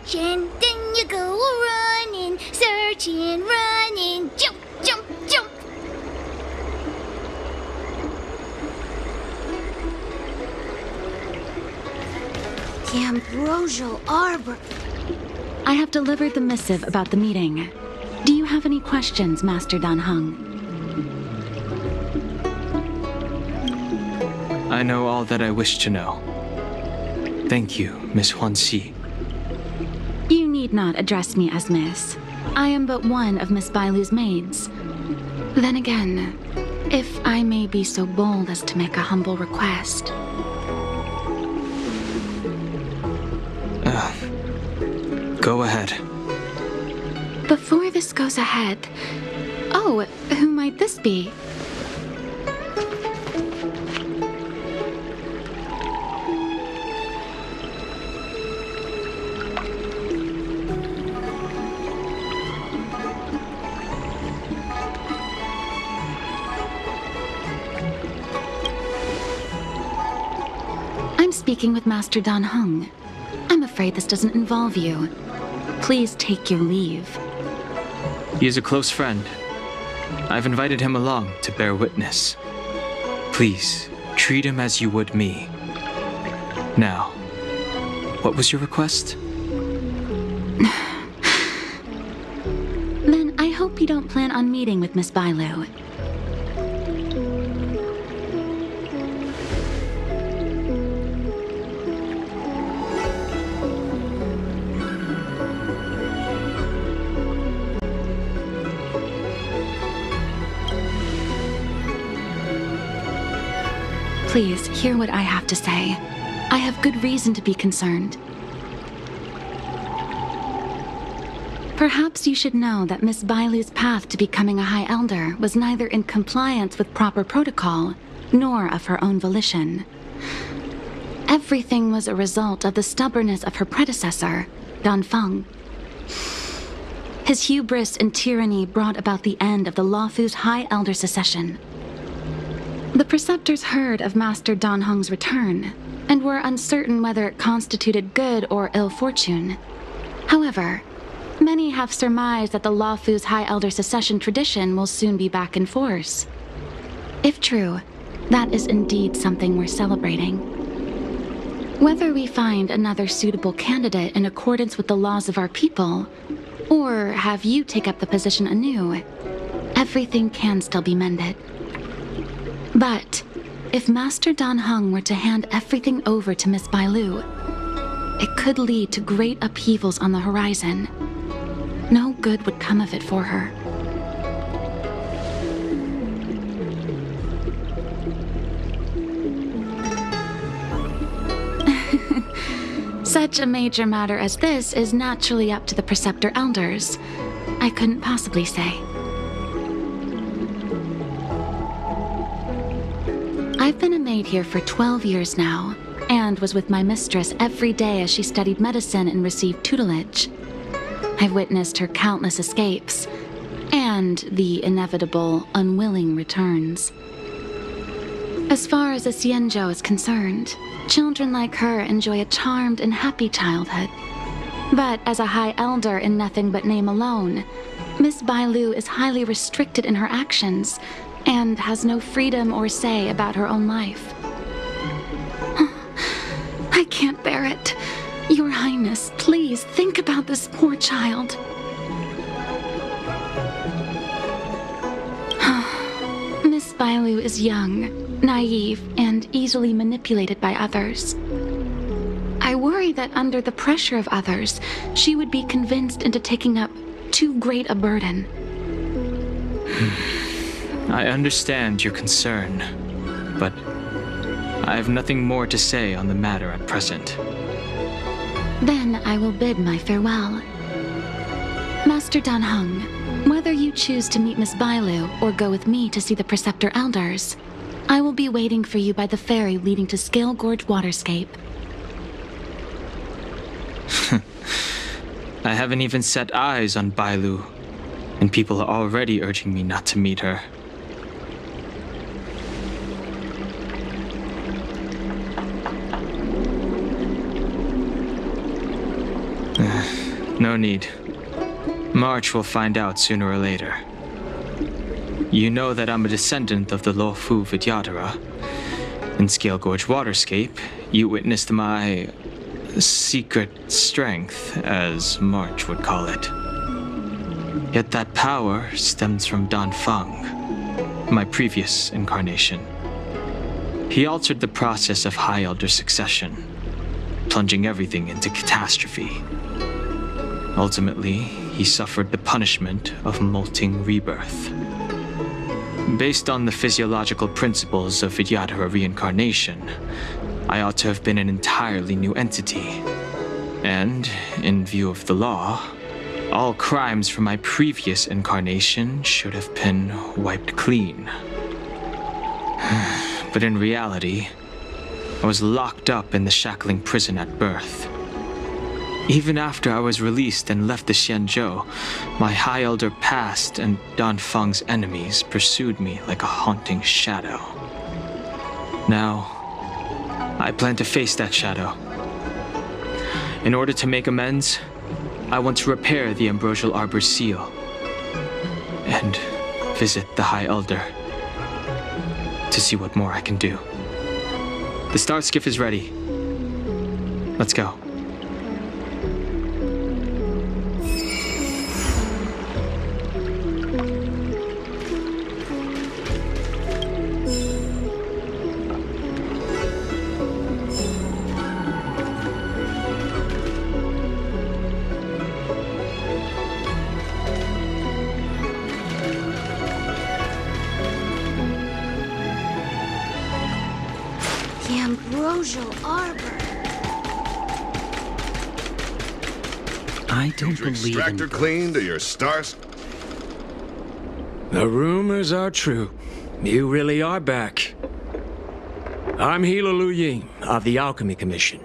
searching, then you go running, searching, running, jump, jump, jump. The ambrosial arbor. I have delivered the missive about the meeting. Do you have any questions, Master Dan Heng? I know all that I wish to know. Thank you, Miss Huanxi. You need not address me as Miss. I am but one of Miss Bailu's maids. Then again, if I may be so bold as to make a humble request. Go ahead. Before this goes ahead... Oh, who might this be? I'm speaking with Master Dan Heng. I'm afraid this doesn't involve you. Please take your leave. He is a close friend. I've invited him along to bear witness. Please, treat him as you would me. Now, what was your request? Then I hope you don't plan on meeting with Miss Bailu. Please, hear what I have to say. I have good reason to be concerned. Perhaps you should know that Miss Bailu's path to becoming a High Elder was neither in compliance with proper protocol, nor of her own volition. Everything was a result of the stubbornness of her predecessor, Dan Feng. His hubris and tyranny brought about the end of the Luofu's High Elder succession. The preceptors heard of Master Dan Heng's return, and were uncertain whether it constituted good or ill fortune. However, many have surmised that the Luofu's High Elder succession tradition will soon be back in force. If true, that is indeed something worth celebrating. Whether we find another suitable candidate in accordance with the laws of our people, or have you take up the position anew, everything can still be mended. But if Master Dan Heng were to hand everything over to Miss Bailu, it could lead to great upheavals on the horizon. No good would come of it for her. Such a major matter as this is naturally up to the Preceptor Elders. I couldn't possibly say. I've been a maid here for 12 years now, and was with my mistress every day as she studied medicine and received tutelage. I've witnessed her countless escapes, and the inevitable, unwilling returns. As far as a Xianzhou is concerned, children like her enjoy a charmed and happy childhood. But as a High Elder in nothing but name alone, Miss Bailu is highly restricted in her actions, and has no freedom or say about her own life. I can't bear it. Your Highness, please think about this poor child. Miss Bailu is young, naive, and easily manipulated by others. I worry that under the pressure of others, she would be convinced into taking up too great a burden. I understand your concern, but I have nothing more to say on the matter at present. Then I will bid my farewell. Master Dan Heng, whether you choose to meet Miss Bailu or go with me to see the Preceptor Elders, I will be waiting for you by the ferry leading to Scale Gorge Waterscape. I haven't even set eyes on Bailu, and people are already urging me not to meet her. No need. March will find out sooner or later. You know that I'm a descendant of the Luofu Vidyadhara. In Scale Gorge Waterscape, you witnessed my secret strength, as March would call it. Yet that power stems from Dan Feng, my previous incarnation. He altered the process of High Elder succession, plunging everything into catastrophe. Ultimately, he suffered the punishment of molting rebirth. Based on the physiological principles of Vidyadhara reincarnation, I ought to have been an entirely new entity. And, in view of the law, all crimes from my previous incarnation should have been wiped clean. But in reality, I was locked up in the shackling prison at birth. Even after I was released and left the Xianzhou, my High Elder past and Dan Feng's enemies pursued me like a haunting shadow. Now, I plan to face that shadow. In order to make amends, I want to repair the Ambrosial Arbor's seal and visit the High Elder to see what more I can do. The star skiff is ready. Let's go. The Ambrosial Arbor. I don't Get your believe extractor in cleaned or your stars. The rumors are true. You really are back. I'm Hila Lu Ying of the Alchemy Commission.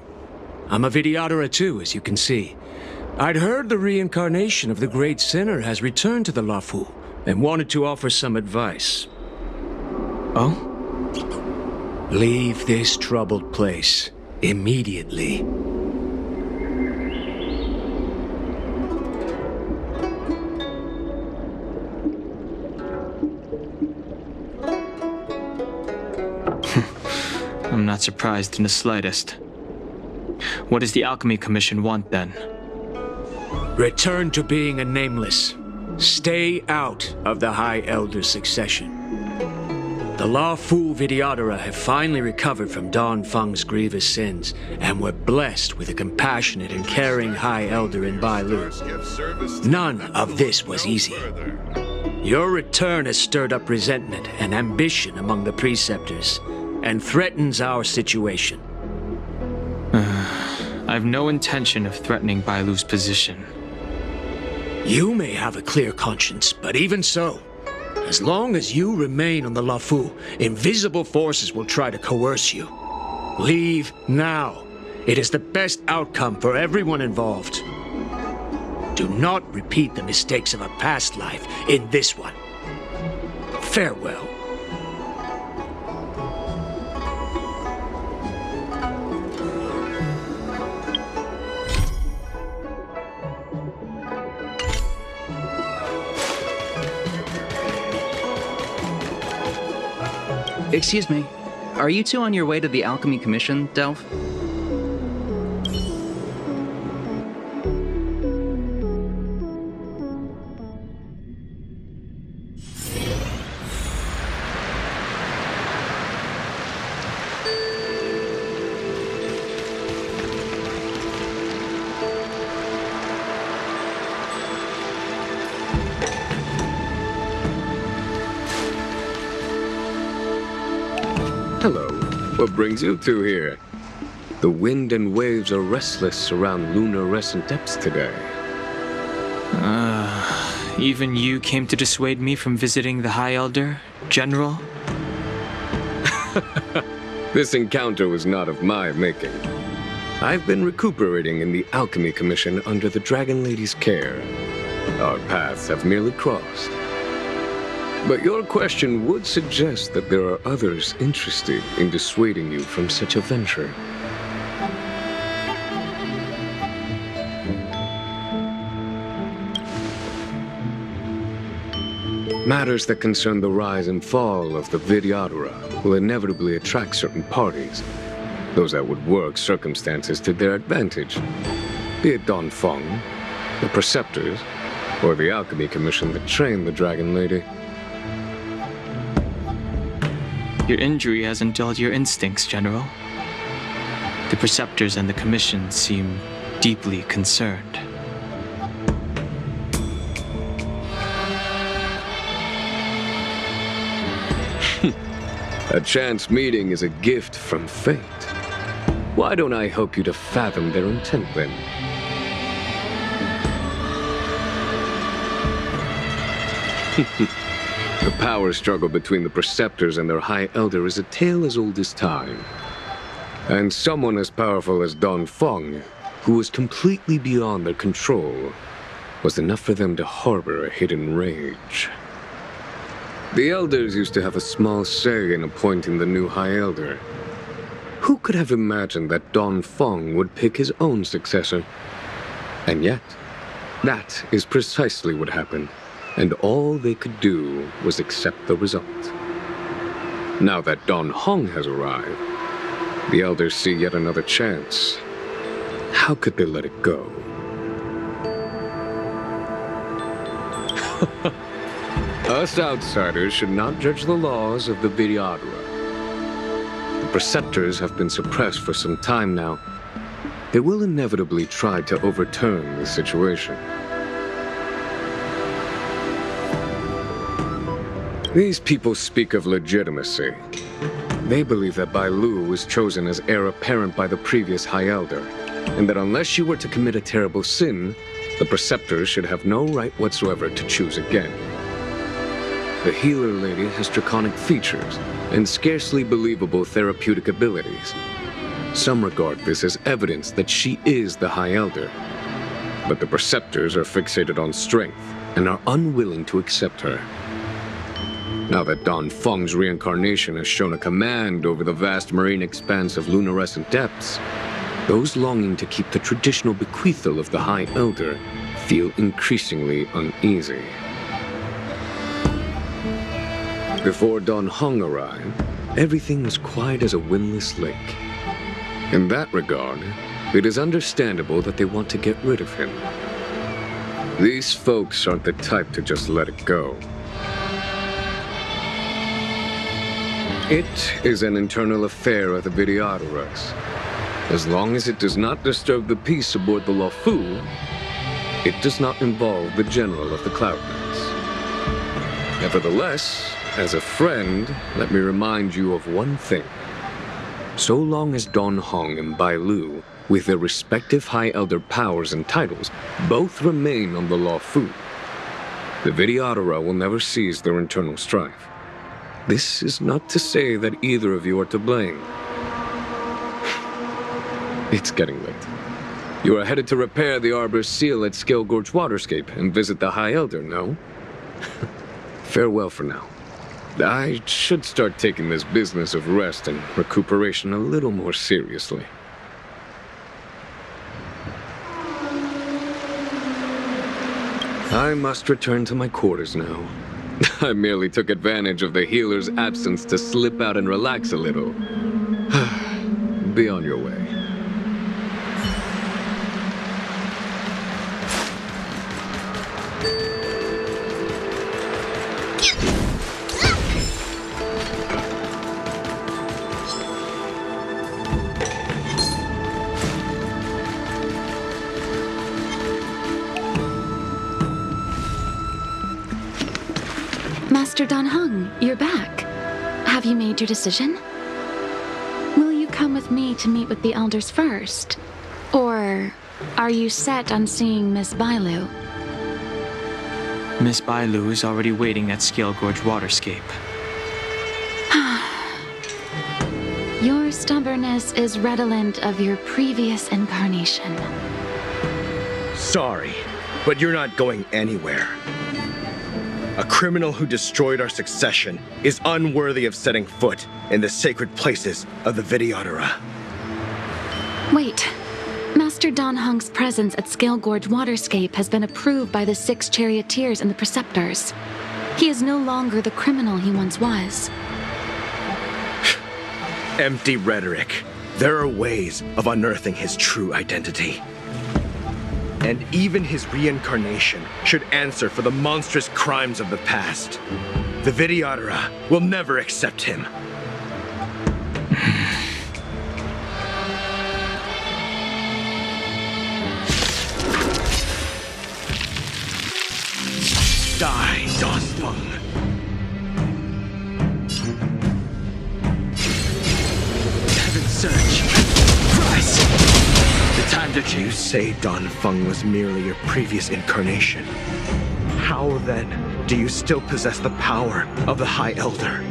I'm a Vidyadhara too, as you can see. I'd heard the reincarnation of the Great Sinner has returned to the Lafu and wanted to offer some advice. Oh? Leave this troubled place immediately. I'm not surprised in the slightest. What does the Alchemy Commission want then? Return to being a nameless. Stay out of the High Elder's succession. The Lafu Vidyadhara have finally recovered from Don Feng's grievous sins, and were blessed with a compassionate and caring High Elder in Bailu. None of this was easy. Your return has stirred up resentment and ambition among the preceptors, and threatens our situation. I've no intention of threatening Bailu's position. You may have a clear conscience, but even so, as long as you remain on the Lafu, invisible forces will try to coerce you. Leave now. It is the best outcome for everyone involved. Do not repeat the mistakes of a past life in this one. Farewell. Excuse me. Are you two on your way to the Alchemy Commission, Delph? Hello. What brings you two here? The wind and waves are restless around lunar-rescent depths today. Even you came to dissuade me from visiting the High Elder, General? This encounter was not of my making. I've been recuperating in the Alchemy Commission under the Dragon Lady's care. Our paths have merely crossed. But your question would suggest that there are others interested in dissuading you from such a venture. Matters that concern the rise and fall of the Vidyadhara will inevitably attract certain parties, those that would work circumstances to their advantage, be it Don Feng, the Preceptors, or the Alchemy Commission that trained the Dragon Lady. Your injury hasn't dulled your instincts, General. The Preceptors and the Commission seem deeply concerned. A chance meeting is a gift from fate. Why don't I help you to fathom their intent, then? The power struggle between the Preceptors and their High Elder is a tale as old as time. And someone as powerful as Don Feng, who was completely beyond their control, was enough for them to harbor a hidden rage. The Elders used to have a small say in appointing the new High Elder. Who could have imagined that Don Fong would pick his own successor? And yet, that is precisely what happened, and all they could do was accept the result. Now that Don Hong has arrived, the elders see yet another chance. How could they let it go? Us outsiders should not judge the laws of the Vidyadhara. The preceptors have been suppressed for some time now. They will inevitably try to overturn the situation. These people speak of legitimacy. They believe that Bai Lu was chosen as heir apparent by the previous High Elder, and that unless she were to commit a terrible sin, the preceptors should have no right whatsoever to choose again. The healer lady has draconic features and scarcely believable therapeutic abilities. Some regard this as evidence that she is the High Elder, but the preceptors are fixated on strength and are unwilling to accept her. Now that Don Feng's reincarnation has shown a command over the vast marine expanse of luminescent depths, those longing to keep the traditional bequeathal of the High Elder feel increasingly uneasy. Before Don Hong arrived, everything was quiet as a windless lake. In that regard, it is understandable that they want to get rid of him. These folks aren't the type to just let it go. It is an internal affair of the Vidyadharas. As long as it does not disturb the peace aboard the Luofu, it does not involve the general of the Cloud Knights. Nevertheless, as a friend, let me remind you of one thing. So long as Don Hong and Bai Lu, with their respective High Elder powers and titles, both remain on the Luofu, the Vidyadhara will never cease their internal strife. This is not to say that either of you are to blame. It's getting late. You are headed to repair the Arbor's seal at Scale Gorge Waterscape and visit the High Elder, no? Farewell for now. I should start taking this business of rest and recuperation a little more seriously. I must return to my quarters now. I merely took advantage of the healer's absence to slip out and relax a little. Be on your way. Master Don Hong, you're back. Have you made your decision? Will you come with me to meet with the elders first? Or are you set on seeing Miss Bai Lu? Miss Bai Lu is already waiting at Scale Gorge Waterscape. Your stubbornness is redolent of your previous incarnation. Sorry, but you're not going anywhere. A criminal who destroyed our succession is unworthy of setting foot in the sacred places of the Vidyadhara. Wait. Master Don Hong's presence at Scale Gorge Waterscape has been approved by the 6 charioteers and the preceptors. He is no longer the criminal he once was. Empty rhetoric. There are ways of unearthing his true identity. And even his reincarnation should answer for the monstrous crimes of the past. The Vidyadhara will never accept him. Die, Don Feng. Heaven's surge. Rise! The time to You choose. say Don Feng was merely your previous incarnation. How then do you still possess the power of the High Elder?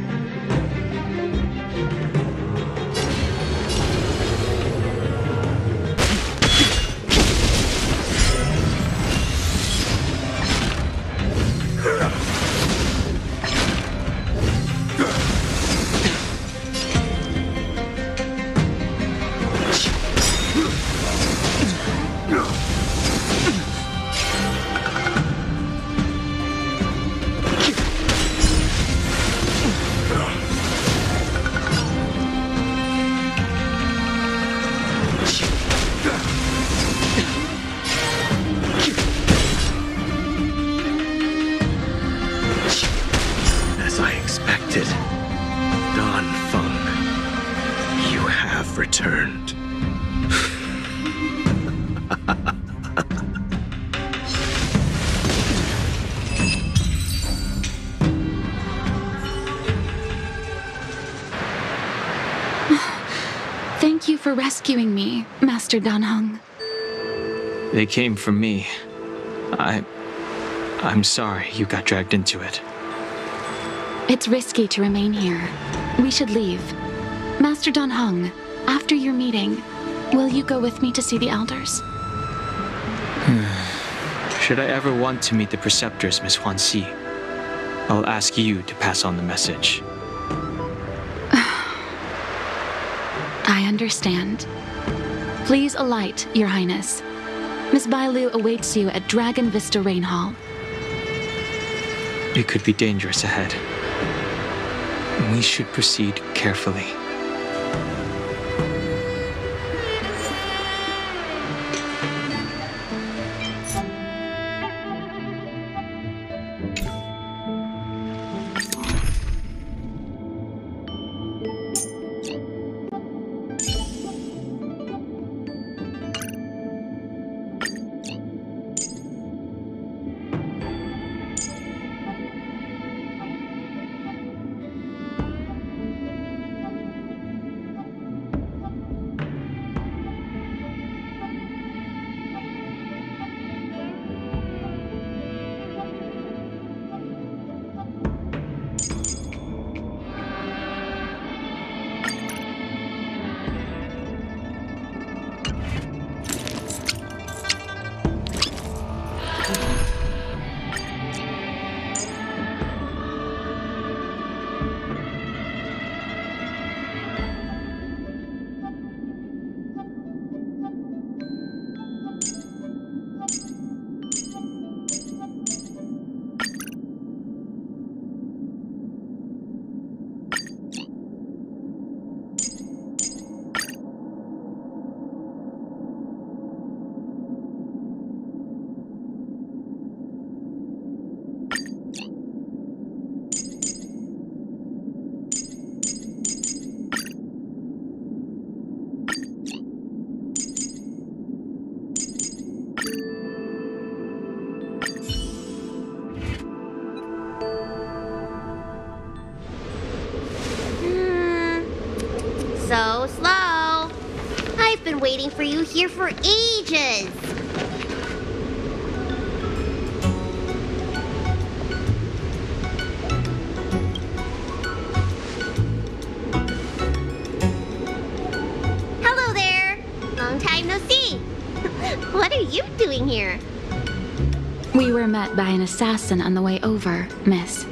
returned. Thank you for rescuing me, Master Dan Heng. They came from me. I'm sorry you got dragged into it. It's risky to remain here. We should leave. Master Dan Heng, after your meeting, will you go with me to see the elders? Should I ever want to meet the preceptors, Miss Huanxi, I'll ask you to pass on the message. I understand. Please alight, Your Highness. Miss Bailu awaits you at Dragon Vista Rain Hall. It could be dangerous ahead. We should proceed carefully. So slow. I've been waiting for you here for ages. Hello there. Long time no see. What are you doing here? We were met by an assassin on the way over, miss.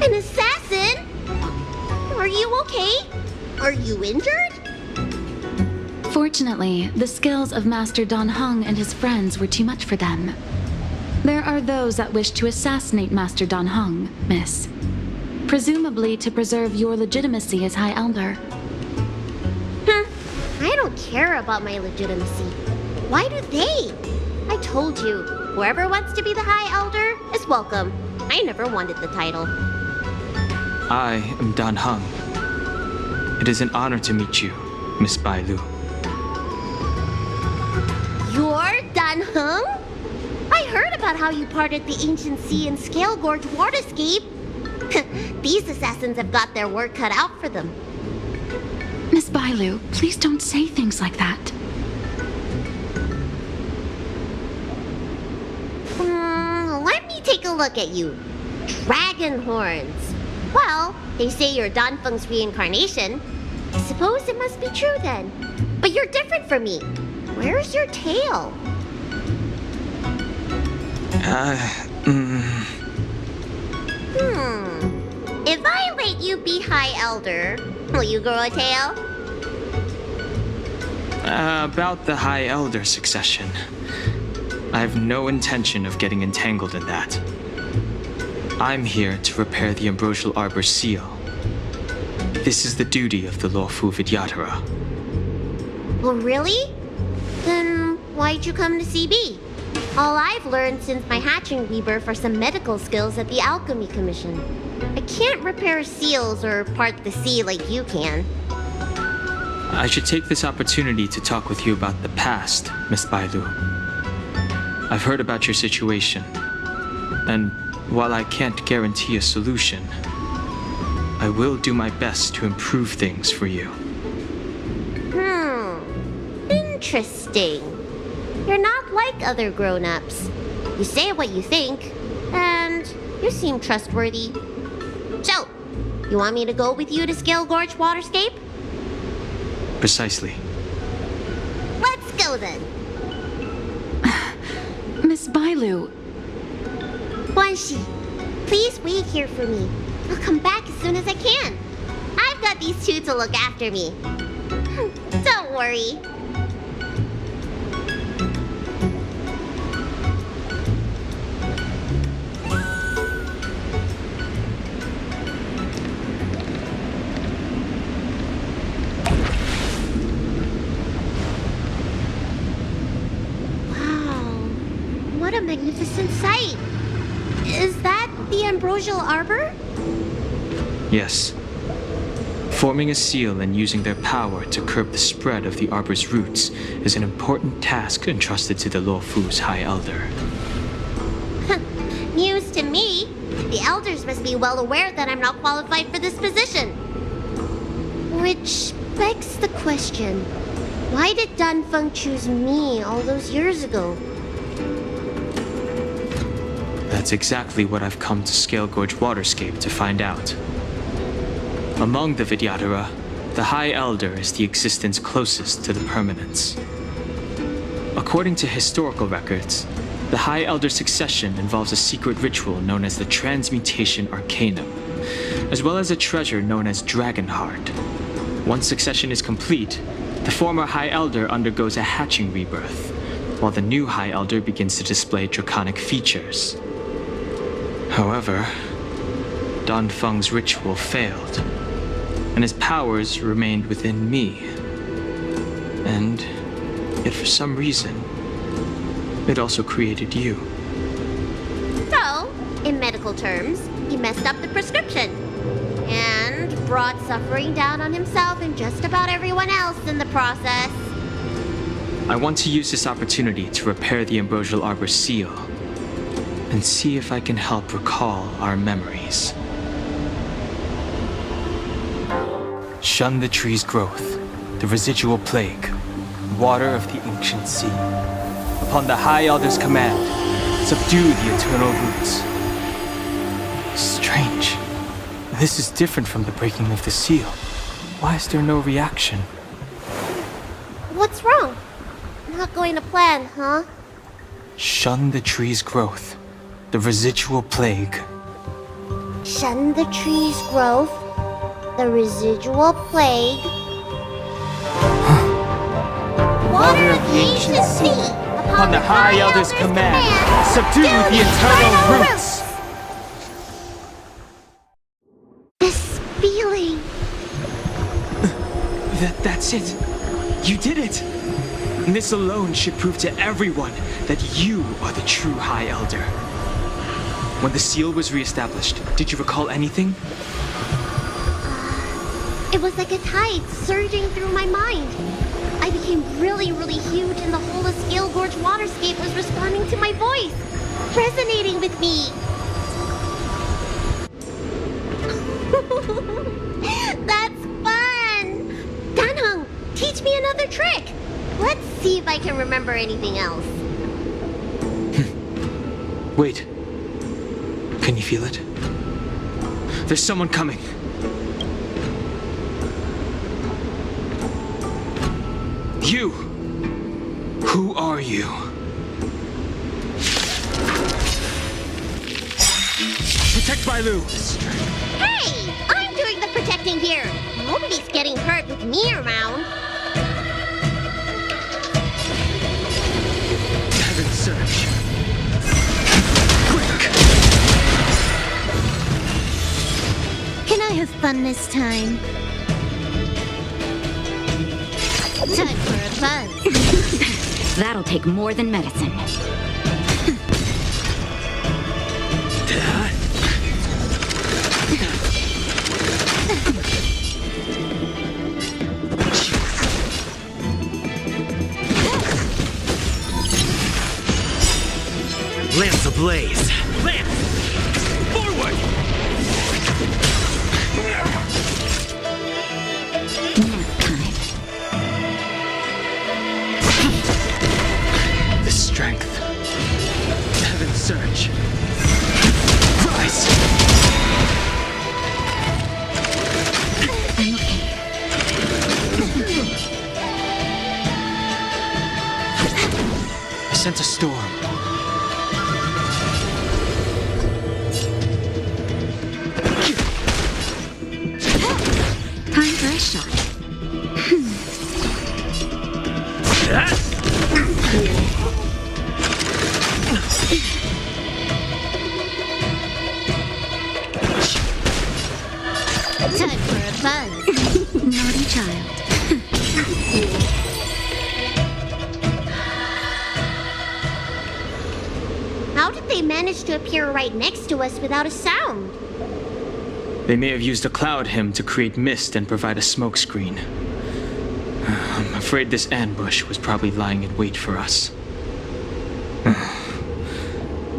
An assassin? Are you okay? Are you injured? Fortunately, the skills of Master Dan Heng and his friends were too much for them. There are those that wish to assassinate Master Dan Heng, miss. Presumably to preserve your legitimacy as High Elder. I don't care about my legitimacy. Why do they? I told you, whoever wants to be the High Elder is welcome. I never wanted the title. I am Dan Heng. It is an honor to meet you, Miss Bailu. You're Dan Heng? I heard about how you parted the ancient sea and Scale Gorge waterscape. These assassins have got their work cut out for them. Miss Bailu, please don't say things like that. Let me take a look at you. Dragon horns. Well, they say you're Dan Feng's reincarnation. I suppose it must be true then. But you're different from me. Where's your tail? If I let you be High Elder, will you grow a tail? About the High Elder succession. I have no intention of getting entangled in that. I'm here to repair the Ambrosial Arbor's seal. This is the duty of the lawful Vidyadhara. Oh, really? Then why'd you come to CB? All I've learned since my hatching rebirth are some medical skills at the Alchemy Commission. I can't repair seals or part the sea like you can. I should take this opportunity to talk with you about the past, Miss Bailu. I've heard about your situation, and while I can't guarantee a solution, I will do my best to improve things for you. Interesting. You're not like other grown-ups. You say what you think, and you seem trustworthy. So, you want me to go with you to Scale Gorge Waterscape? Precisely. Let's go then. Miss Bailu, Guanxi, please wait here for me. I'll come back as soon as I can. I've got these two to look after me. Don't worry. What a magnificent sight! Is that the Ambrosial Arbor? Yes. Forming a seal and using their power to curb the spread of the arbor's roots is an important task entrusted to the Luofu's High Elder. News to me. The elders must be well aware that I'm not qualified for this position. Which begs the question, why did Danfeng choose me all those years ago? That's exactly what I've come to Scale Gorge Waterscape to find out. Among the Vidyadhara, the High Elder is the existence closest to the permanence. According to historical records, the High Elder's succession involves a secret ritual known as the Transmutation Arcanum, as well as a treasure known as Dragon Heart. Once succession is complete, the former High Elder undergoes a hatching rebirth, while the new High Elder begins to display draconic features. However, Danfeng's ritual failed, and his powers remained within me. And yet for some reason, it also created you. So, in medical terms, he messed up the prescription. And brought suffering down on himself and just about everyone else in the process. I want to use this opportunity to repair the Ambrosial Arbor seal, and see if I can help recall our memories. Shun the tree's growth, the residual plague, water of the ancient sea. Upon the High Elder's command, subdue the eternal roots. Strange. This is different from the breaking of the seal. Why is there no reaction? What's wrong? Not going to plan, huh? Shun the tree's growth, the residual plague. Shun the tree's growth, the residual plague. Water of the ancient sea, upon the High Elder's command, subdue the eternal roots! This feeling. That's it. You did it. And this alone should prove to everyone that you are the true High Elder. When the seal was reestablished, did you recall anything? It was like a tide surging through my mind. I became really, really huge, and the whole of Scale Gorge Waterscape was responding to my voice, resonating with me. That's fun! Danheng, teach me another trick. Let's see if I can remember anything else. Wait. Can you feel it? There's someone coming. You! Who are you? Protect Bailu! Hey! I'm doing the protecting here. Nobody's getting hurt with me around. Heaven surge. Can I have fun this time? Time for a buzz. That'll take more than medicine. blaze. Lance! Forward! The strength. Heaven's surge. Rise! I sense a storm. Time for a shot. Time for a buzz. Naughty child. How did they manage to appear right next to us without a sound? They may have used a cloud hymn to create mist and provide a smokescreen. I'm afraid this ambush was probably lying in wait for us.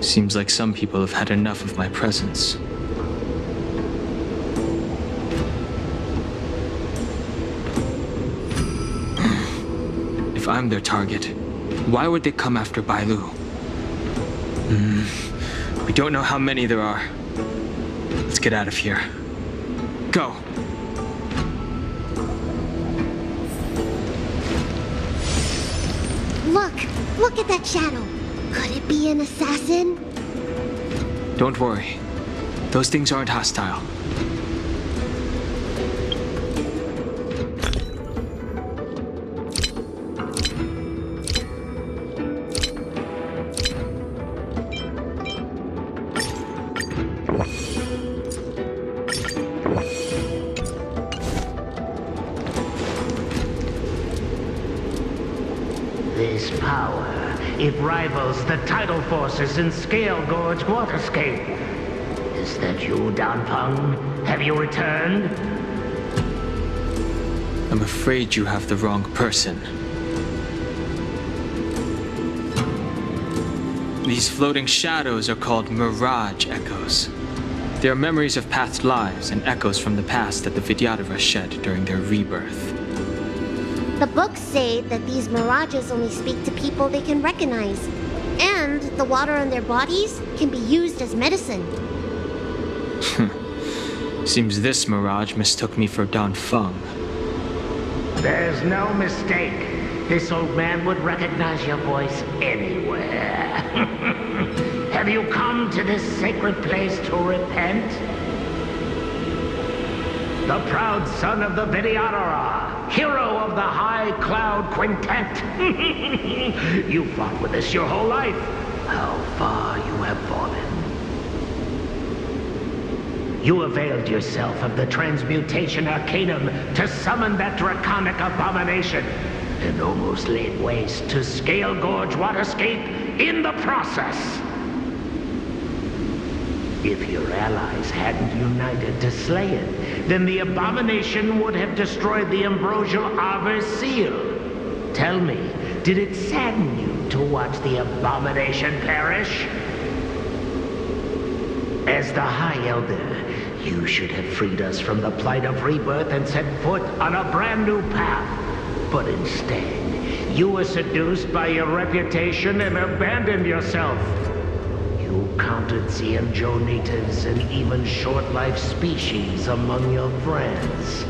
Seems like some people have had enough of my presence. If I'm their target, why would they come after Bailu? We don't know how many there are. Let's get out of here. Go! Look at that shadow. Could it be an assassin? Don't worry. Those things aren't hostile. This power, it rivals the tidal forces in Scale Gorge Waterscape. Is that you, Danfeng? Have you returned? I'm afraid you have the wrong person. These floating shadows are called mirage echoes. They are memories of past lives and echoes from the past that the Vidyadhara shed during their rebirth. The books say that these mirages only speak to people they can recognize. And the water on their bodies can be used as medicine. Seems this mirage mistook me for Danfeng. There's no mistake. This old man would recognize your voice anywhere. Have you come to this sacred place to repent? The proud son of the Vidyadhara, hero of the High Cloud Quintet. You fought with us your whole life. How far you have fallen. You availed yourself of the Transmutation Arcanum to summon that draconic abomination, and almost laid waste to Scale Gorge Waterscape in the process. If your allies hadn't united to slay it, then the abomination would have destroyed the ambrosial Arbor seal. Tell me, did it sadden you to watch the abomination perish? As the High Elder, you should have freed us from the plight of rebirth and set foot on a brand new path. But instead, you were seduced by your reputation and abandoned yourself. You counted Xianzhou natives and even short-life species among your friends.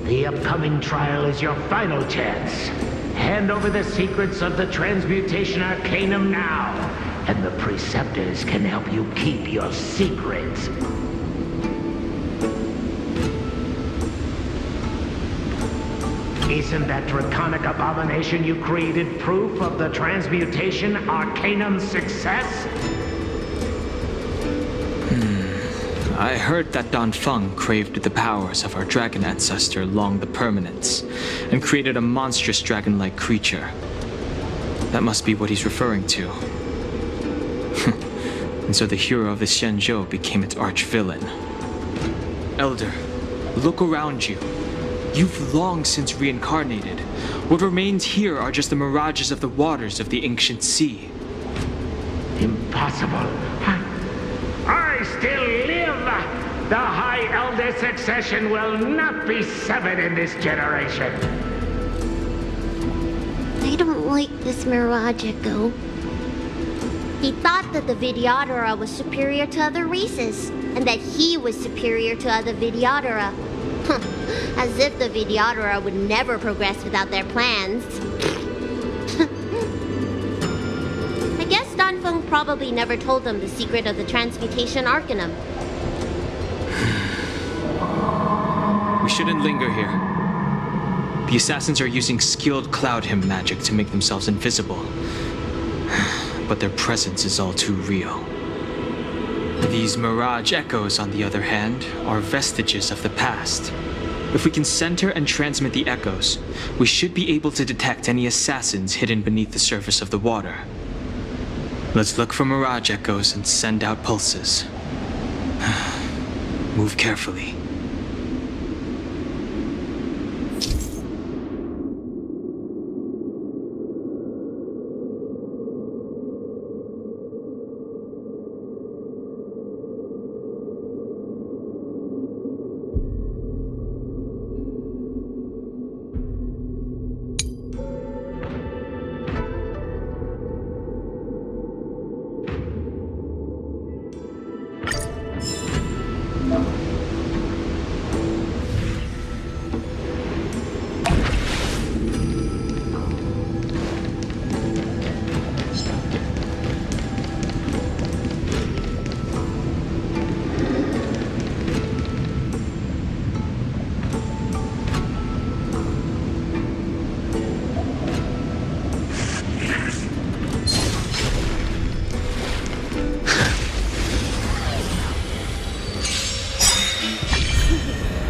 The upcoming trial is your final chance. Hand over the secrets of the Transmutation Arcanum now, and the Preceptors can help you keep your secrets. Isn't that draconic abomination you created proof of the Transmutation Arcanum's success? I heard that Danfeng craved the powers of our dragon ancestor Long the Permanence, and created a monstrous dragon-like creature. That must be what he's referring to. And so the hero of the Xianzhou became its arch-villain. Elder, look around you. You've long since reincarnated. What remains here are just the mirages of the waters of the ancient sea. Impossible. I still live! The High Elder succession will not be severed in this generation. I don't like this Mirage Echo. He thought that the Videodora was superior to other races, and that he was superior to other Videodora. As if the Videodora would never progress without their plans. I guess Danfeng probably never told them the secret of the transmutation Arcanum. We shouldn't linger here. The assassins are using skilled cloud hymn magic to make themselves invisible. But their presence is all too real. These Mirage Echoes, on the other hand, are vestiges of the past. If we can center and transmit the echoes, we should be able to detect any assassins hidden beneath the surface of the water. Let's look for Mirage Echoes and send out pulses. Move carefully.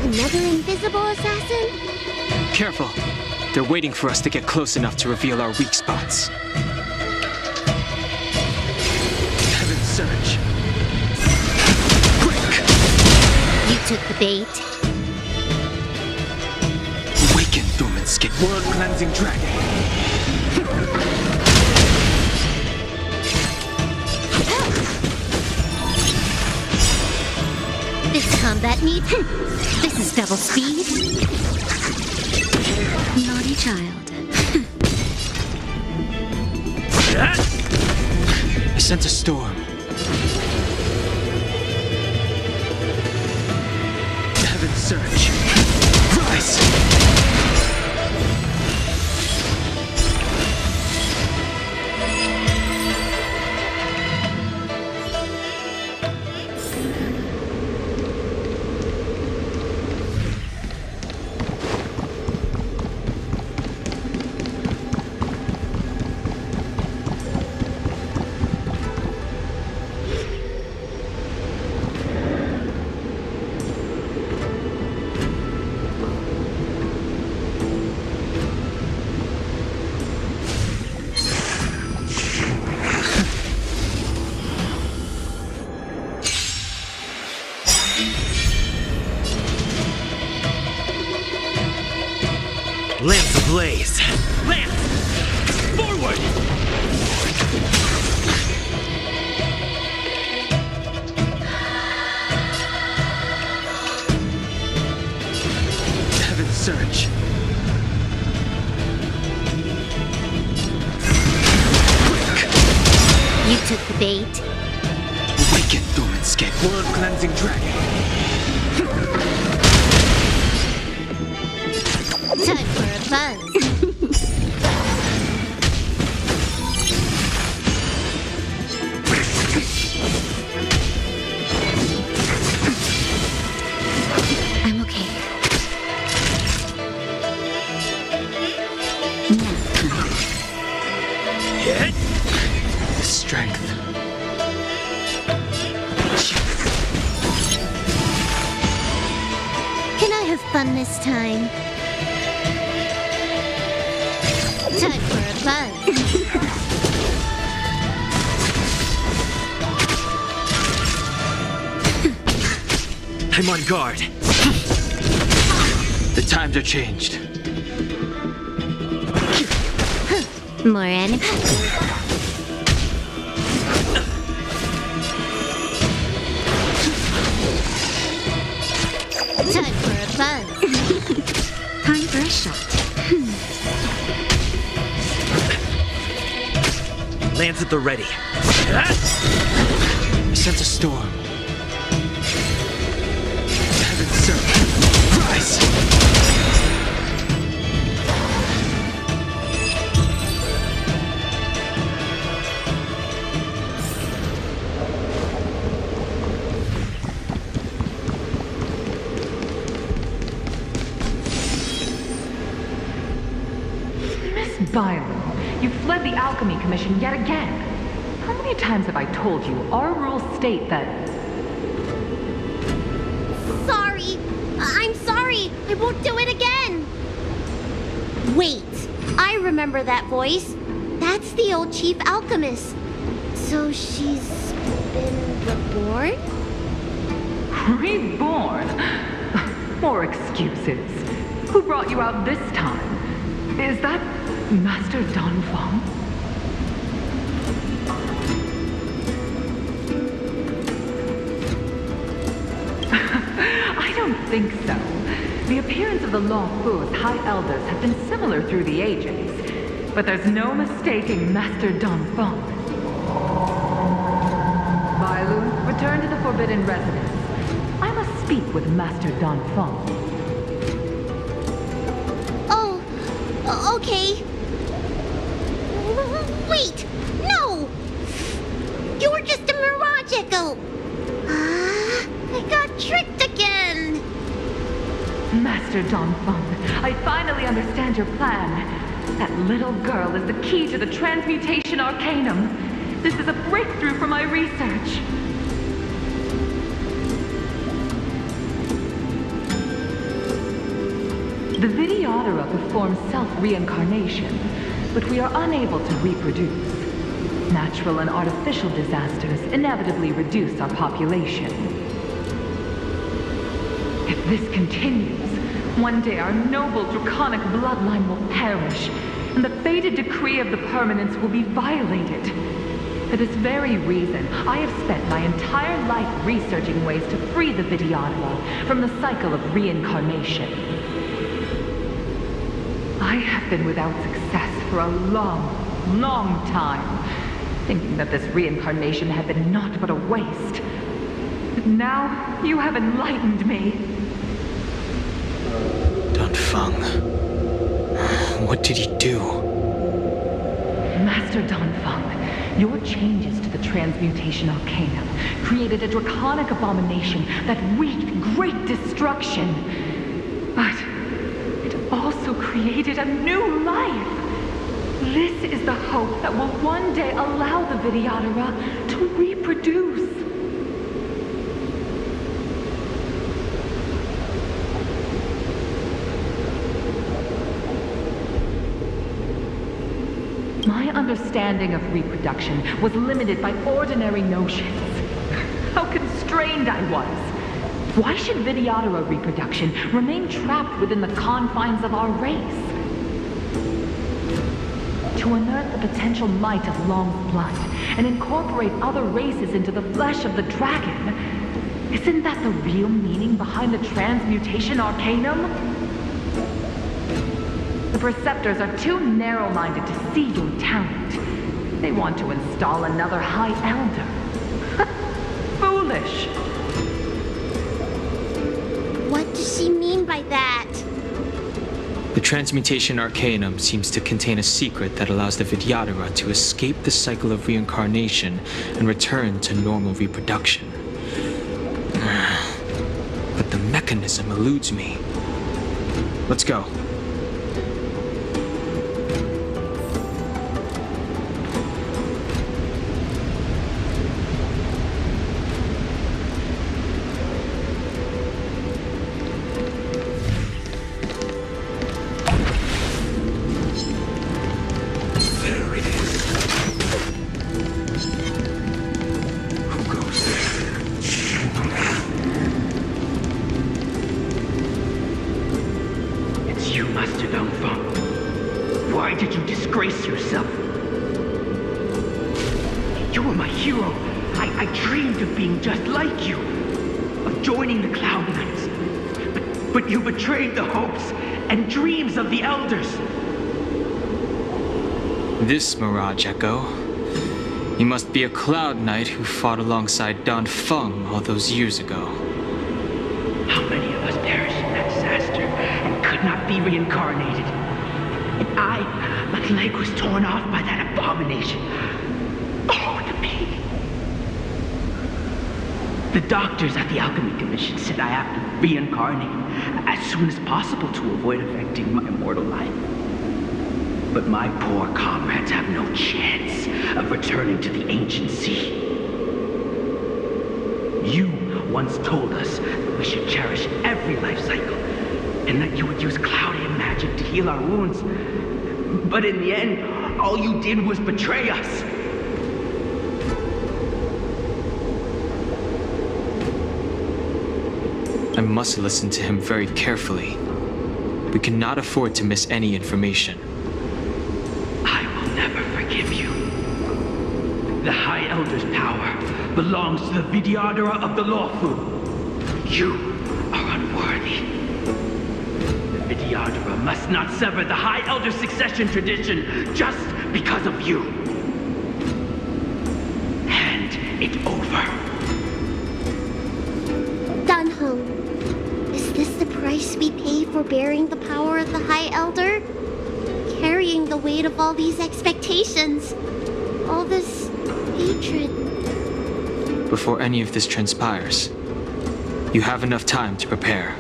Another invisible assassin? Careful. They're waiting for us to get close enough to reveal our weak spots. Heaven surge. Quick! You took the bait. Awaken, Thumanskip. World-cleansing dragon. This combat needs... This is double speed. Naughty child. I sense a storm. Heaven surge. Rise! Lance ablaze! Lance! Forward! Heaven surge. You took the bait. Awaken, Thumanskip. World-cleansing dragon. Time for a buzz. I'm okay. Hit. The strength. Can I have fun this time? Time for a buzz. I'm on guard. The times are changed. More enemies. Time for a buzz. Time for a shot. Lance at the ready. I sense a storm. Heaven serve. Rise! Bylu, you fled the Alchemy Commission yet again. How many times have I told you our rules state that... Sorry. I'm sorry. I won't do it again. Wait. I remember that voice. That's the old chief alchemist. So she's been reborn? Reborn? More excuses. Who brought you out this time? Is that Master Danfeng? I don't think so. The appearance of the Lawfu's High Elders have been similar through the ages, but there's no mistaking Master Danfeng. Bylu, return to the Forbidden Residence. I must speak with Master Danfeng. Oh, okay. Wait! No! You're just a mirage echo! I got tricked again! Master Danfeng, I finally understand your plan. That little girl is the key to the transmutation arcanum. This is a breakthrough for my research. The Vidyadhara performs self-reincarnation, but we are unable to reproduce. Natural and artificial disasters inevitably reduce our population. If this continues, one day our noble draconic bloodline will perish, and the fated decree of the permanence will be violated. For this very reason, I have spent my entire life researching ways to free the Vidyadhara from the cycle of reincarnation. I have been without success for a long, long time, thinking that this reincarnation had been naught but a waste. But now, you have enlightened me. Danfeng. What did he do? Master Danfeng, your changes to the transmutation arcanum created a draconic abomination that wreaked great destruction. But it also created a new life. This is the hope that will one day allow the Vidyadhara to reproduce. My understanding of reproduction was limited by ordinary notions. How constrained I was. Why should Vidyadhara reproduction remain trapped within the confines of our race? To unearth the potential might of Long's blood and incorporate other races into the flesh of the dragon, isn't that the real meaning behind the transmutation arcanum? The Preceptors are too narrow-minded to see your talent. They want to install another High Elder. Foolish! What does she mean by that? The transmutation arcanum seems to contain a secret that allows the Vidyadhara to escape the cycle of reincarnation and return to normal reproduction. But the mechanism eludes me. Let's go. Why did you disgrace yourself? You were my hero. I dreamed of being just like you, of joining the Cloud Knights. But but you betrayed the hopes and dreams of the elders. This Mirage Echo. He must be a Cloud Knight who fought alongside Don Feng all those years ago. How many of us perished in that disaster and could not be reincarnated? And my leg was torn off by that abomination. Oh, the pain. The doctors at the Alchemy Commission said I have to reincarnate as soon as possible to avoid affecting my immortal life. But my poor comrades have no chance of returning to the ancient sea. You once told us that we should cherish every life cycle, and that you would use cloudy magic to heal our wounds. But in the end, all you did was betray us. I must listen to him very carefully. We cannot afford to miss any information. I will never forgive you. The High Elder's power belongs to the Vidyadhara of the Lawfu. You are unworthy. The Vidyadhara must not sever the High Elder's succession tradition just because of you. Hand it over. Dunhong, is this the price we pay for bearing the power of the High Elder? Carrying the weight of all these expectations. All this hatred. Before any of this transpires, you have enough time to prepare.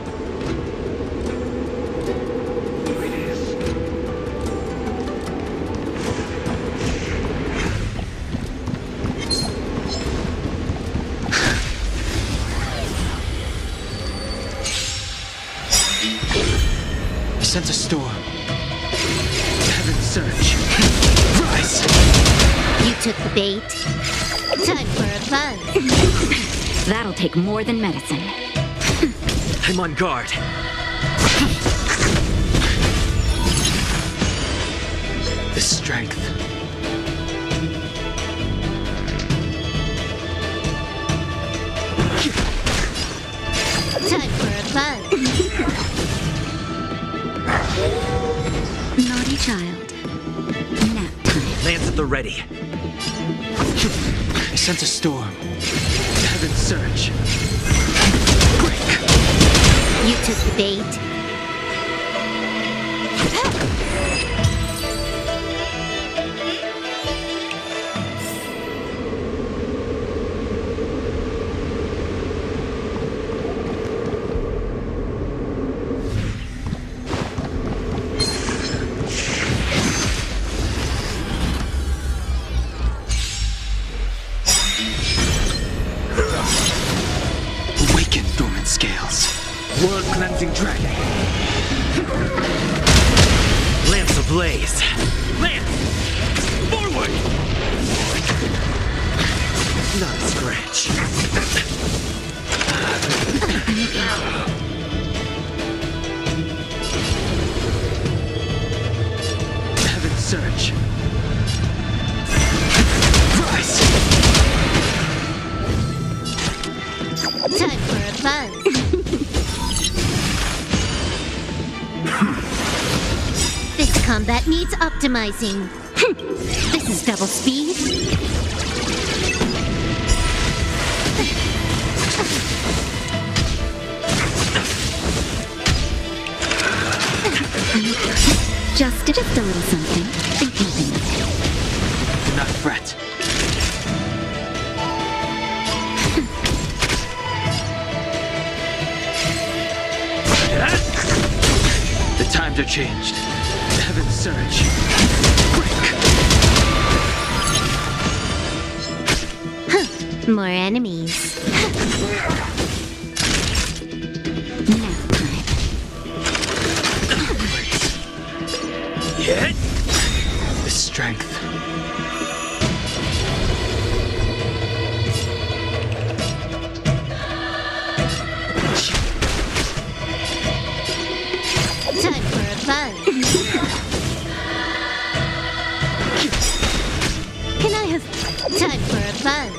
I sense a storm. Heaven surge. Rise! You took the bait. Time for a buzz. That'll take more than medicine. I'm on guard. The strength. Time for a buzz. Naughty child. Nap time. Lance at the ready. I sense a storm. Heaven surge. Break. You took the bait. Awaken, dormant scales. World-cleansing dragon. Lance ablaze. Lance! Forward! Not a scratch. Heaven surge. Rise! Time for a buzz. This combat needs optimizing. This is double speed. Just a little something. Nothing. Do not fret. The times are changed. Heaven surge. Break. More enemies. Nap time. Hit. The strength. Time for a buzz. Can I have time for a buzz?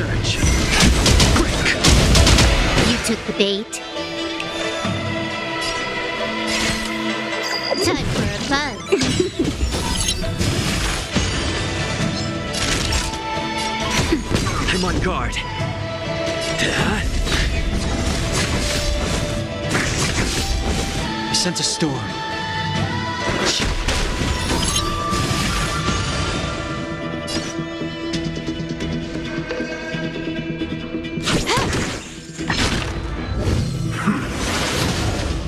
search. Quick! You took the bait. Time for a buzz. I'm on guard. I sense a storm.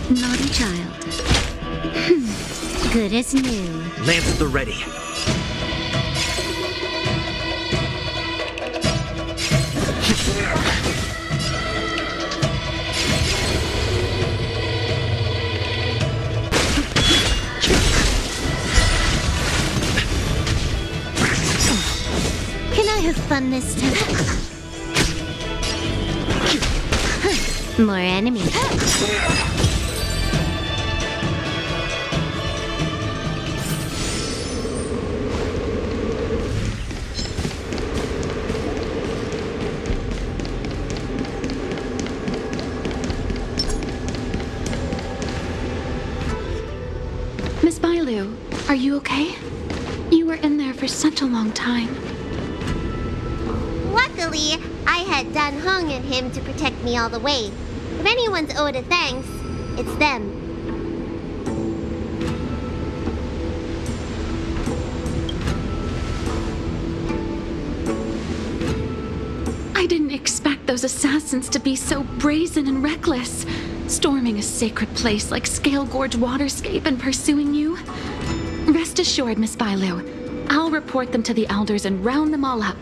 Naughty child. Good as new. Lance at the ready. Can I have fun this time? More enemies. Miss Bailu, are you okay? You were in there for such a long time. Luckily, I had Dan Hung and him to protect me all the way. If anyone's owed a thanks, it's them. I didn't expect those assassins to be so brazen and reckless, storming a sacred place like Scale Gorge Waterscape and pursuing you. Rest assured, Miss Bailu, I'll report them to the elders and round them all up.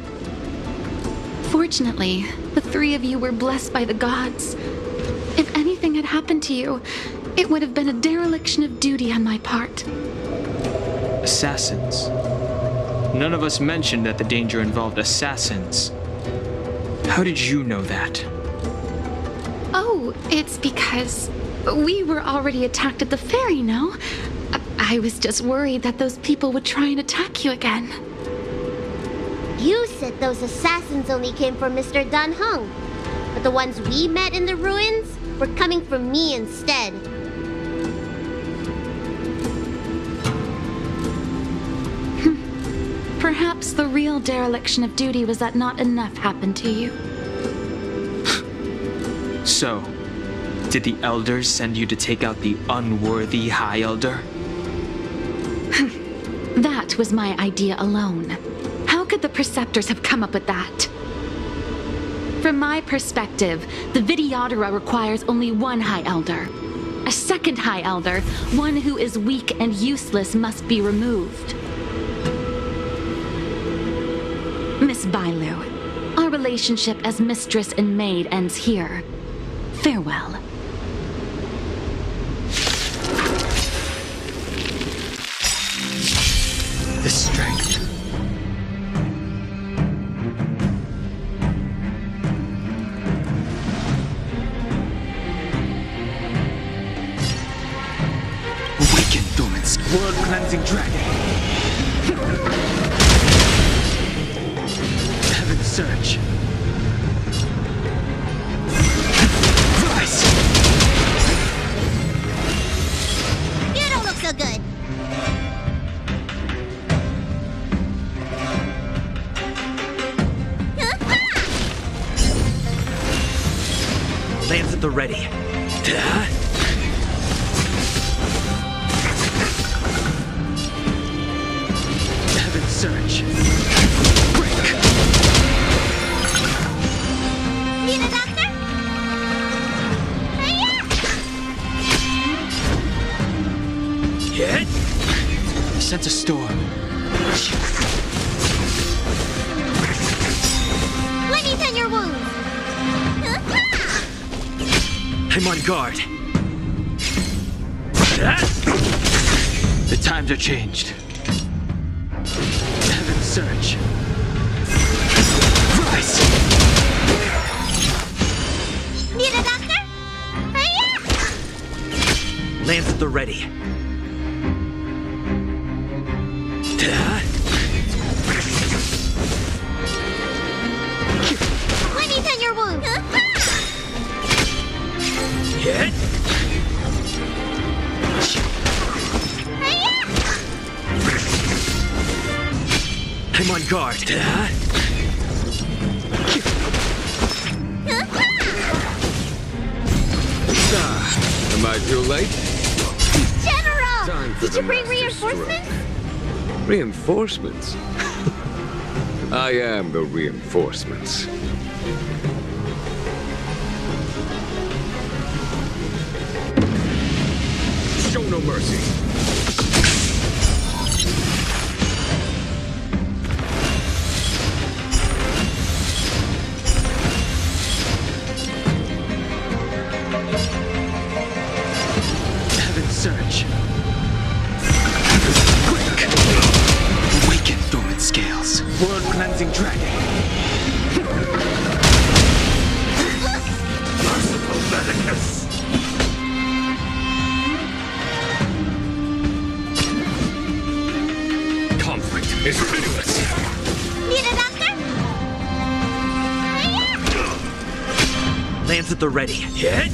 Fortunately, the three of you were blessed by the gods. If anything had happened to you, it would have been a dereliction of duty on my part. Assassins. None of us mentioned that the danger involved assassins. How did you know that? Oh, it's because we were already attacked at the ferry, no? I was just worried that those people would try and attack you again. You said those assassins only came from Mr. Dan Hung, but the ones we met in the ruins were coming from me instead. Perhaps the real dereliction of duty was that not enough happened to you. So, did the elders send you to take out the unworthy High Elder? That was my idea alone. How could the Preceptors have come up with that? From my perspective, the Videodora requires only one High Elder. A second High Elder, one who is weak and useless, must be removed. Miss Bailu, our relationship as mistress and maid ends here. Farewell. The strength. Awaken, dormant world-cleansing dragon. Heaven search. Rise. You don't look so good. Lance at the ready. Heaven search. Break. Need a doctor? Hit. I sense a storm. Let me tend your wounds. I'm on guard. The times are changed. Heaven search. Rise. Need a doctor? Lance at the ready. Hit! I'm on guard. Am I too late? General! Time for Did the you bring master reinforcements? stroke. Reinforcements? I am the reinforcements. Show no mercy. Heaven's Surge. Quick! Awaken dormant scales. World cleansing dragon. Merciful Medicus. Conflict is pitiless. Need a doctor? Lance at the ready. Hit!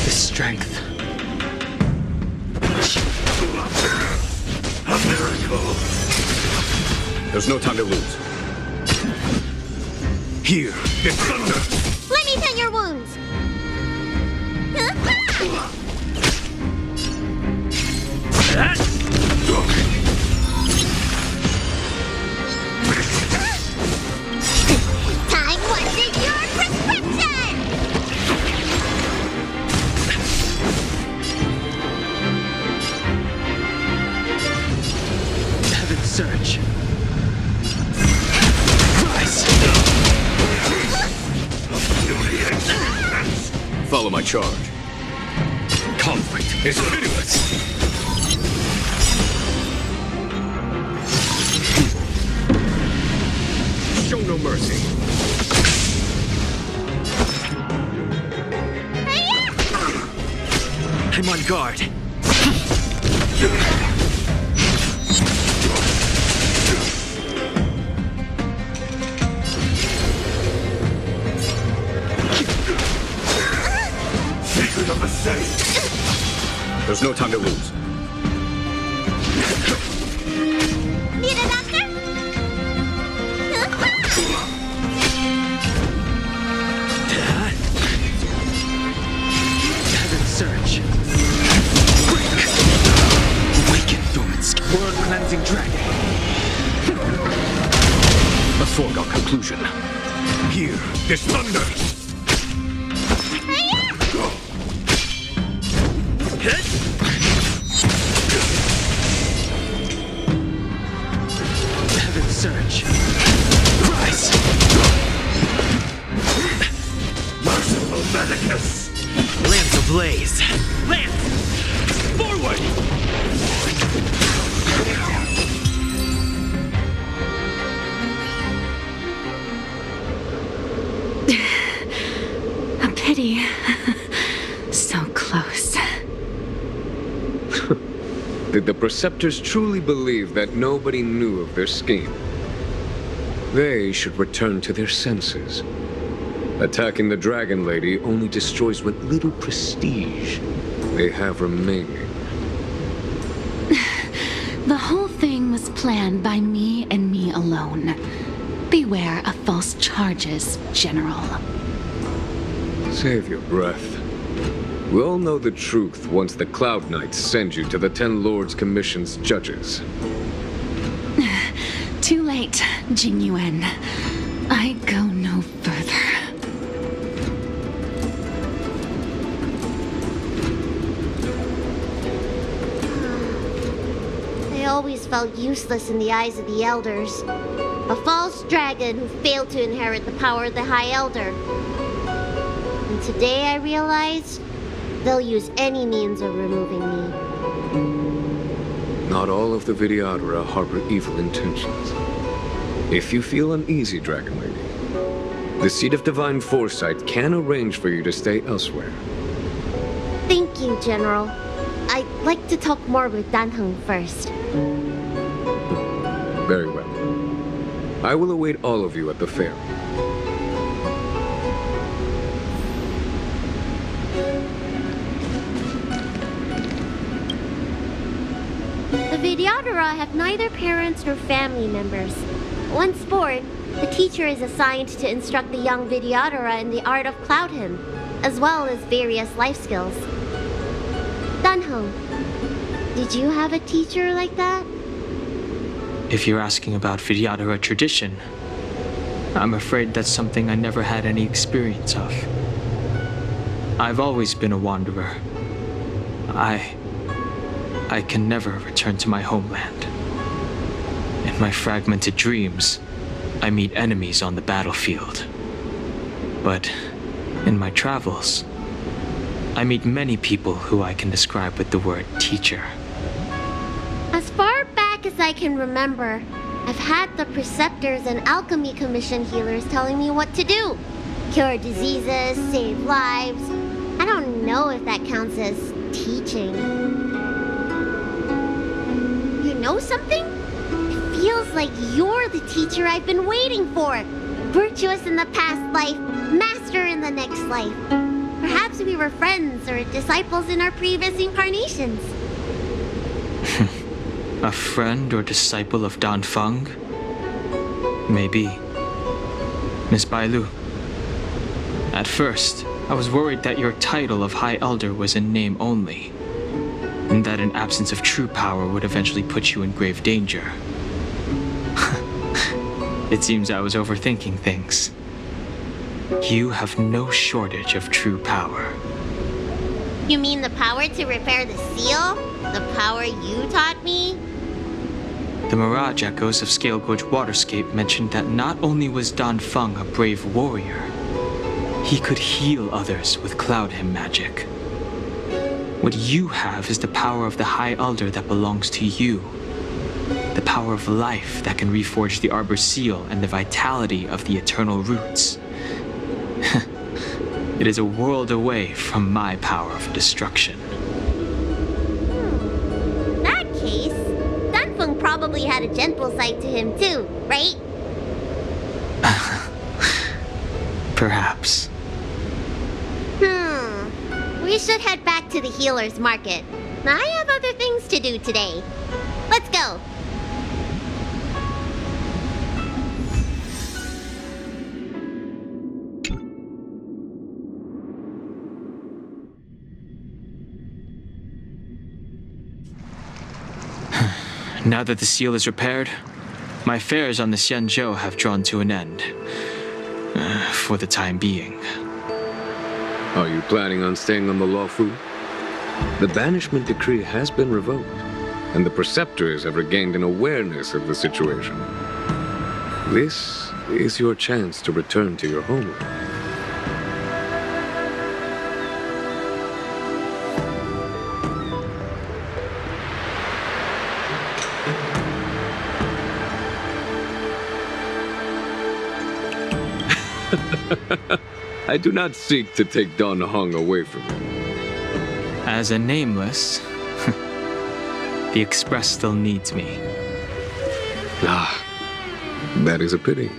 The strength. A miracle. There's no time to lose. Here, it's thunder. Let me tend your wounds. Time wasted your prescription! Heaven's Surge. Rise! Follow my charge. Conflict is pitiless. Show no mercy. I'm on guard. Secret of the city. There's no time to lose. Need a doctor? Heaven's Surge. Quick! Awaken dormant scales. World cleansing dragon. A foregone conclusion. Here, there's thunder. Hit! Heaven's Surge. Rise! Merciful Medicus. Lance ablaze. Lance! Forward! A pity. So close. Did the Preceptors truly believe that nobody knew of their scheme? They should return to their senses. Attacking the Dragon Lady only destroys what little prestige they have remaining. The whole thing was planned by me and me alone. Beware of false charges, General. Save your breath. We'll know the truth once the Cloud Knights send you to the Ten Lords Commission's judges. Too late, Jing Yuan. I go no further. I always felt useless in the eyes of the elders. A false dragon who failed to inherit the power of the High Elder. And today I realized they'll use any means of removing me. Not all of the Vidyadhara harbor evil intentions. If you feel uneasy, Dragon Lady, the Seat of Divine Foresight can arrange for you to stay elsewhere. Thank you, General. I'd like to talk more with Danheng first. Very well. I will await all of you at the fair. The Vidyadhara have neither parents nor family members. Once born, the teacher is assigned to instruct the young Vidyadhara in the art of Cloud Hymn, as well as various life skills. Dunhong, did you have a teacher like that? If you're asking about Vidyadhara tradition, I'm afraid that's something I never had any experience of. I've always been a wanderer. I can never return to my homeland. In my fragmented dreams, I meet enemies on the battlefield. But in my travels, I meet many people who I can describe with the word teacher. As far back as I can remember, I've had the preceptors and alchemy commission healers telling me what to do. Cure diseases, save lives. I don't know if that counts as teaching. You know something? It feels like you're the teacher I've been waiting for. Virtuous in the past life, master in the next life. Perhaps we were friends or disciples in our previous incarnations. A friend or disciple of Danfeng? Maybe. Miss Bailu. At first, I was worried that your title of High Elder was in name only, and that an absence of true power would eventually put you in grave danger. It seems I was overthinking things. You have no shortage of true power. You mean the power to repair the seal? The power you taught me? The Mirage Echoes of Scale Gorge Waterscape mentioned that not only was Danfeng a brave warrior, he could heal others with Cloud Hymn magic. What you have is the power of the High Elder that belongs to you. The power of life that can reforge the Arbor Seal and the vitality of the Eternal Roots. It is a world away from my power of destruction. In that case, Danfeng probably had a gentle side to him too, right? Perhaps. We should head back to the healer's market. I have other things to do today. Let's go. Now that the seal is repaired, my affairs on the Xianzhou have drawn to an end. For the time being. Are you planning on staying on the Luofu? The banishment decree has been revoked, and the preceptors have regained an awareness of the situation. This is your chance to return to your homeland. I do not seek to take Don Hong away from you. As a nameless, the Express still needs me. Ah, that is a pity.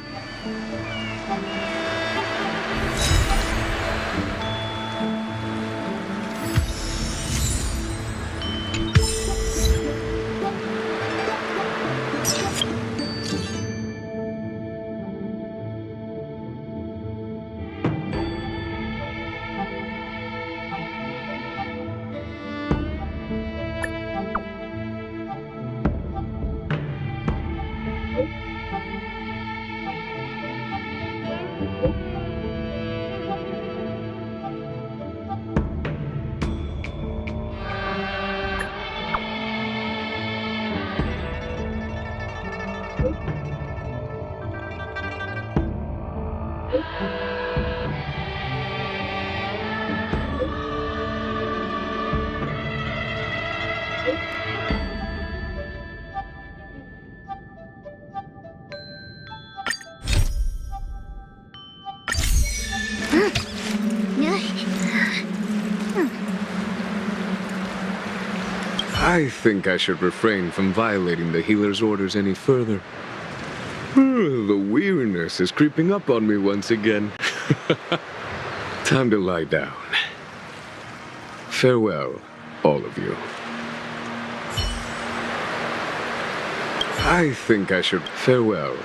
I think I should refrain from violating the healer's orders any further. The weariness is creeping up on me once again. Time to lie down. Farewell, all of you. I think I should farewell.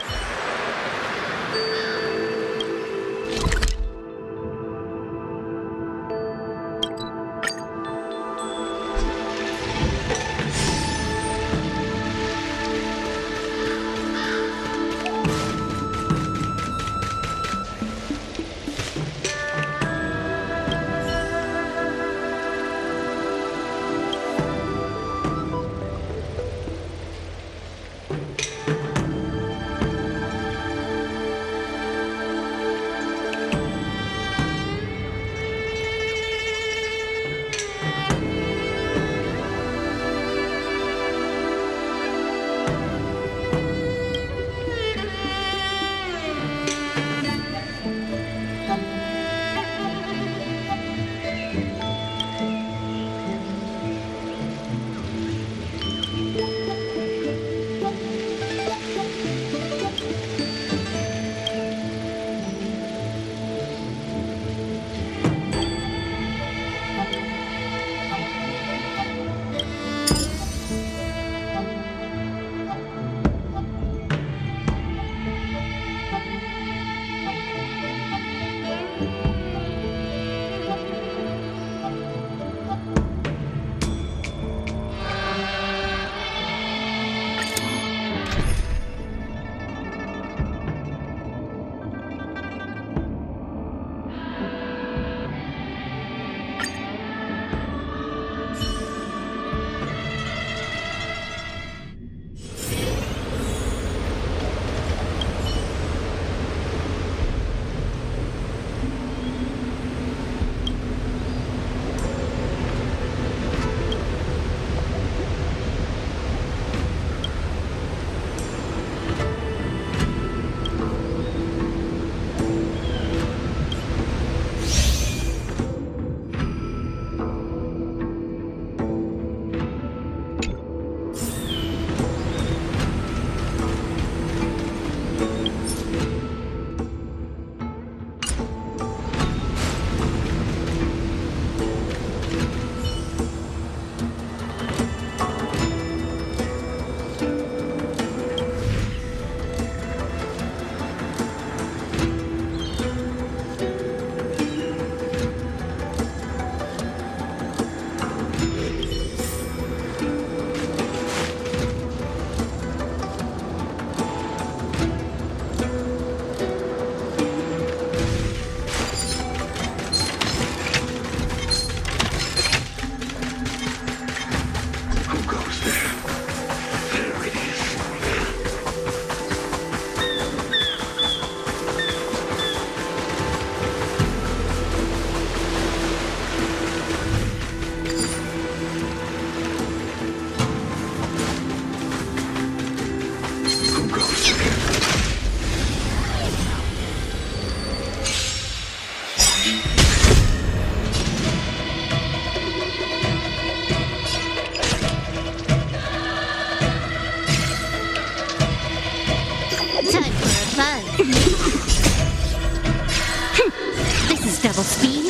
double speed.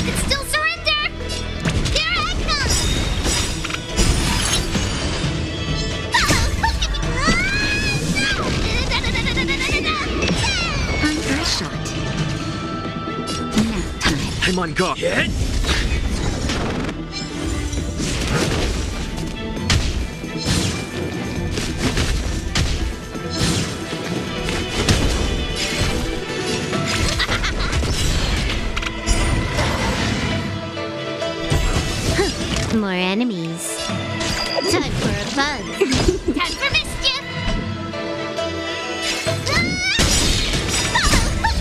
It's still surrender! Here I come! Time for a shot. Nap time. I'm on guard. Yeah? More enemies. Time for a buzz. Time for mischief!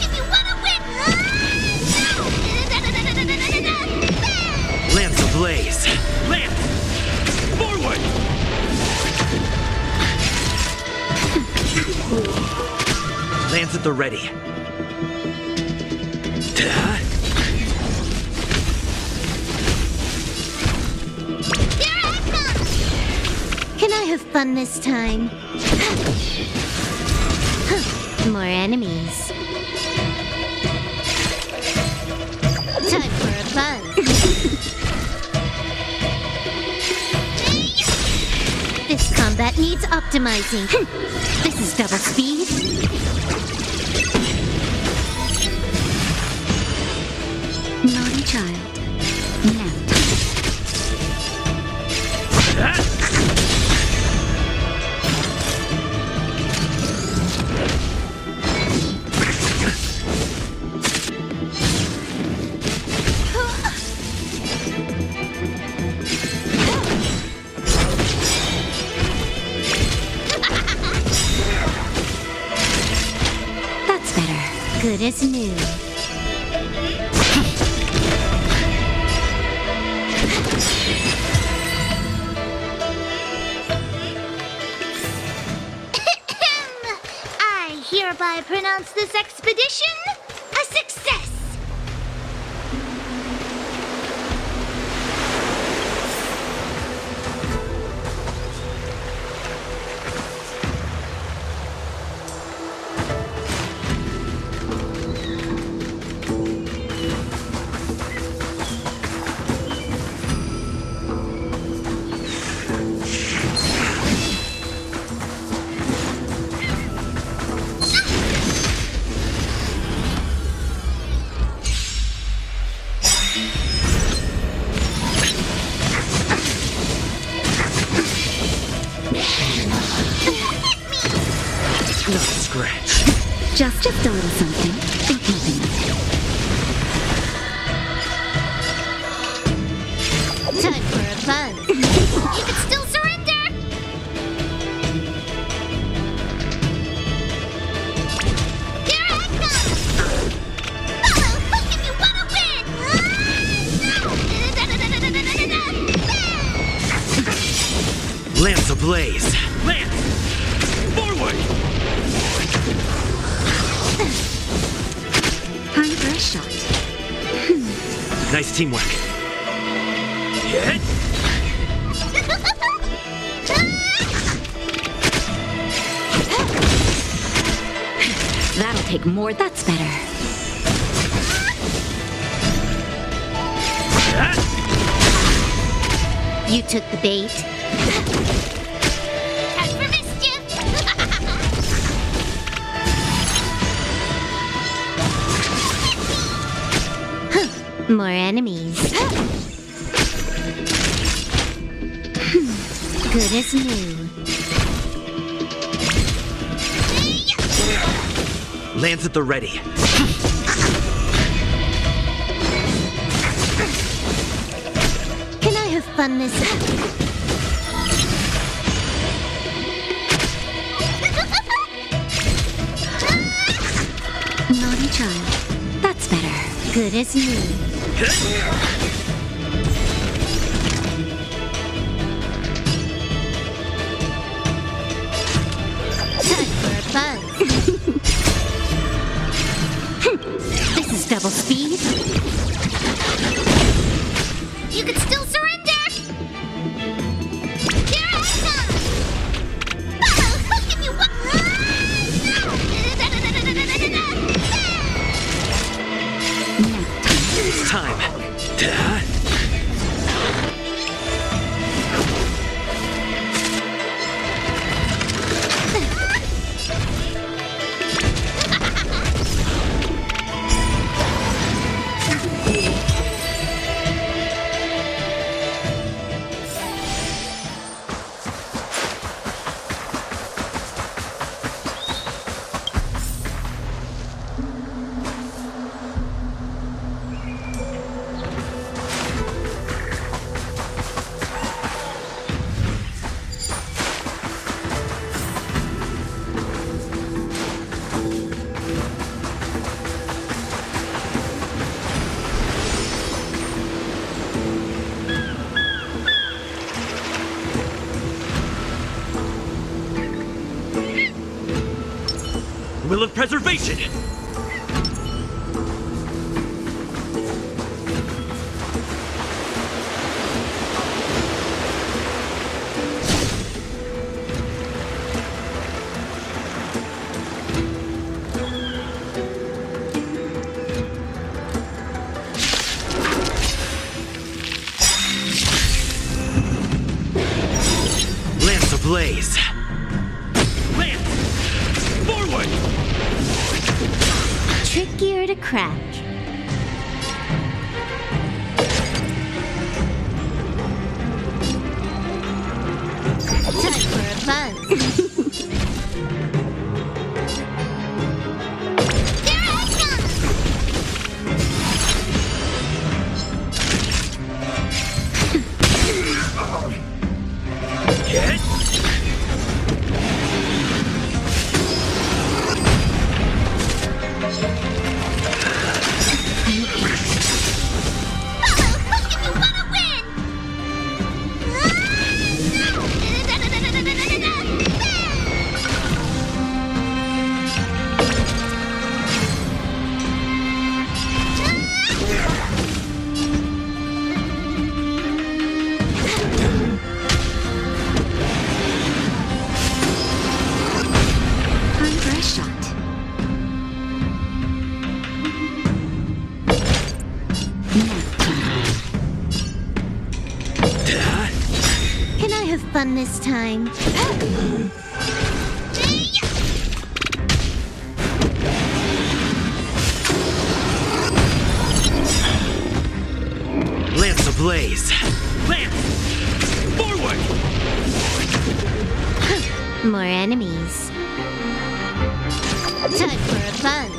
If you wanna win! Lance ablaze! Lance! Forward! Lance at the ready. Can I have fun this time? More enemies. Time for a buzz. This combat needs optimizing. This is double speed. Naughty child. Nap. That's better. Good as new. I hereby pronounce this expedition a success. No scratch. Just a little something. Think nothing of it. Time for a buzz. You can still surrender. Here I come. Oh, look if you want to win. Lance ablaze. Lance! Forward! Time for a shot. Nice teamwork. Hit! That'll take more. That's better. You took the bait. Time for mischief. More enemies. Good as new. Lance at the ready. Can I have fun this Naughty child. That's better. Good as new. Time for a buzz. This is double speed. You can still surrender. Here I come. Oh, look if you want. It's time. Will of preservation! Lance ablaze. Lance! Forward! Trickier to crack. Time for a buzz. There I come! Hit! Time for a shot. Can I have fun this time? Lance ablaze. Lance! Forward! More enemies. Time for a buzz.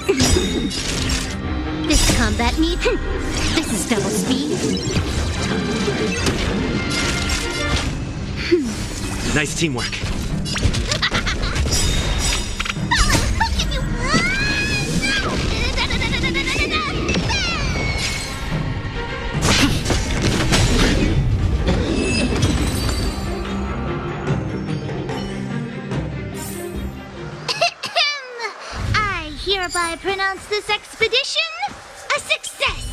This combat meet. This is double speed. Nice teamwork. I hereby pronounce this expedition a success.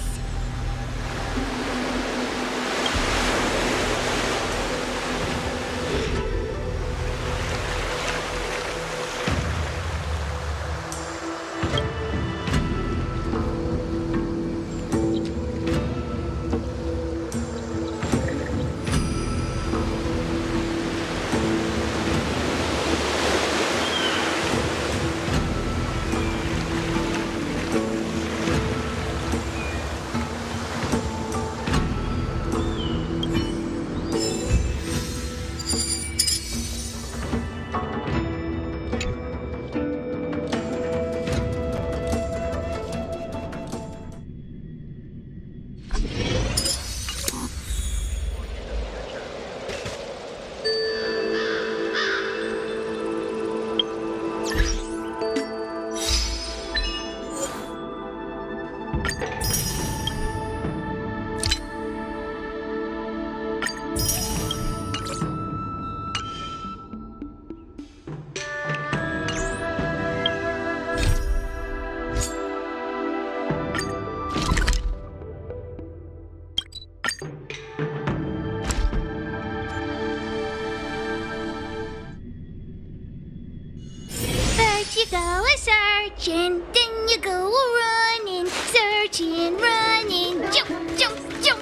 First you go a-searching, then you go a-running, searching, running, jump, jump, jump.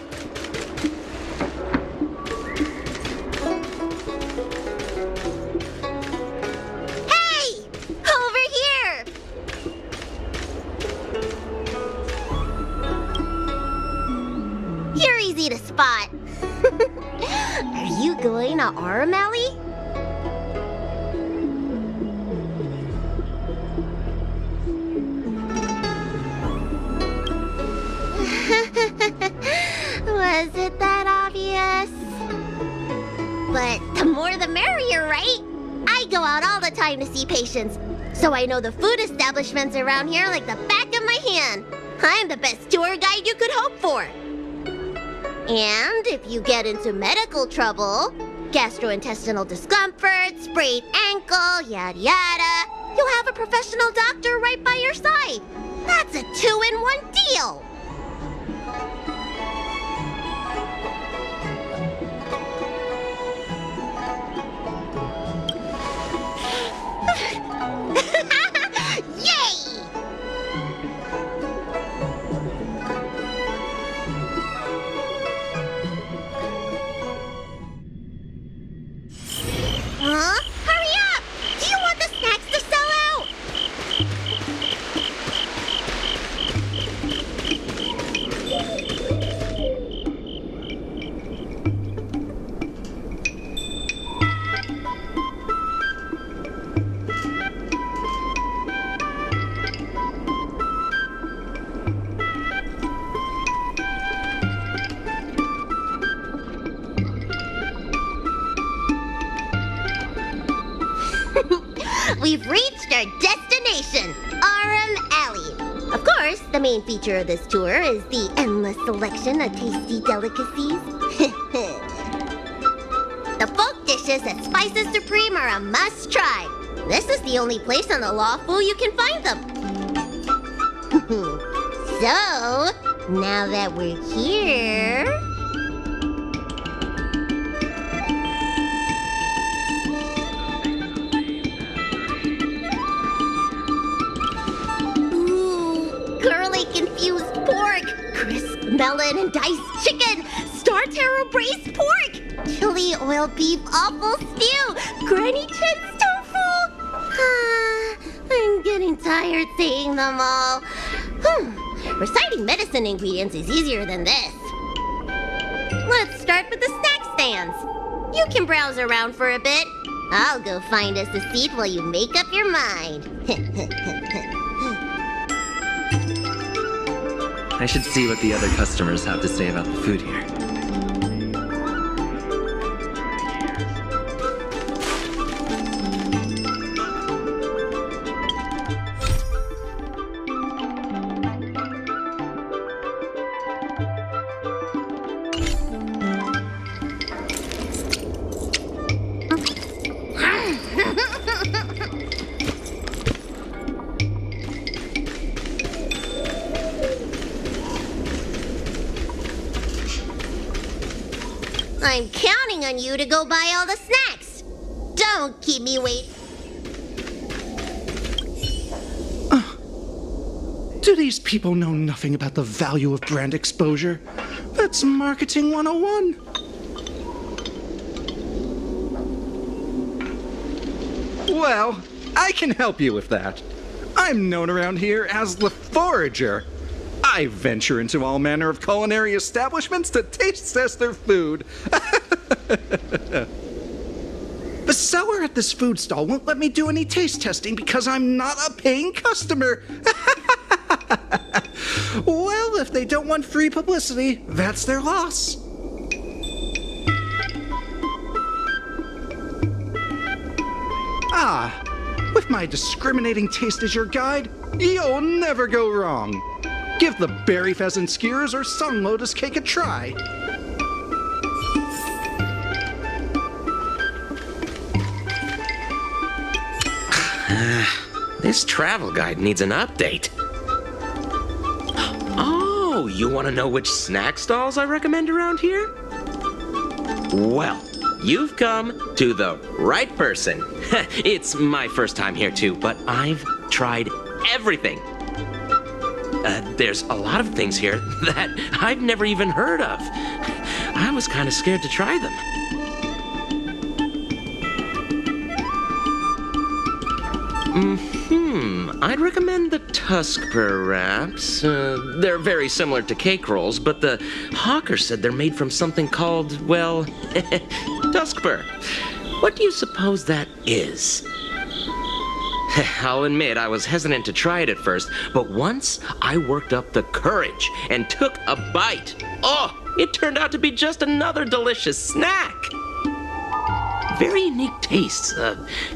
Hey! Over here! You're easy to spot. Are you going to Arm Alley? Was it that obvious? But the more the merrier, right? I go out all the time to see patients, so I know the food establishments around here like the back of my hand. I'm the best tour guide you could hope for. And if you get into medical trouble, gastrointestinal discomfort, sprained ankle, yada yada, you'll have a professional doctor right by your side. That's a 2-in-1 deal. Yay! Huh? We've reached our destination, Aram Alley. Of course, the main feature of this tour is the endless selection of tasty delicacies. The folk dishes at Spices Supreme are a must-try. This is the only place on the Lawful you can find them. So, now that we're here... Infused pork, crisp melon and diced chicken, star taro braised pork, chili oil beef awful stew, granny chen's tofu. I'm getting tired saying them all. Reciting medicine ingredients is easier than this. Let's start with the snack stands. You can browse around for a bit. I'll go find us a seat while you make up your mind. I should see what the other customers have to say about the food here. I'm counting on you to go buy all the snacks. Don't keep me waiting. Do these people know nothing about the value of brand exposure? That's marketing 101. Well, I can help you with that. I'm known around here as the Forager. I venture into all manner of culinary establishments to taste test their food. The seller at this food stall won't let me do any taste testing because I'm not a paying customer. Well, if they don't want free publicity, that's their loss. With my discriminating taste as your guide, you'll never go wrong. Give the berry pheasant skewers or sun lotus cake a try. This travel guide needs an update. Oh, you want to know which snack stalls I recommend around here? Well, you've come to the right person. It's my first time here too, but I've tried everything. There's a lot of things here that I've never even heard of. I was kind of scared to try them. I'd recommend the Tuskper wraps. They're very similar to cake rolls, but the hawker said they're made from something called, well, Tuskper. What do you suppose that is? I'll admit I was hesitant to try it at first, but once I worked up the courage and took a bite, it turned out to be just another delicious snack. Very unique tastes,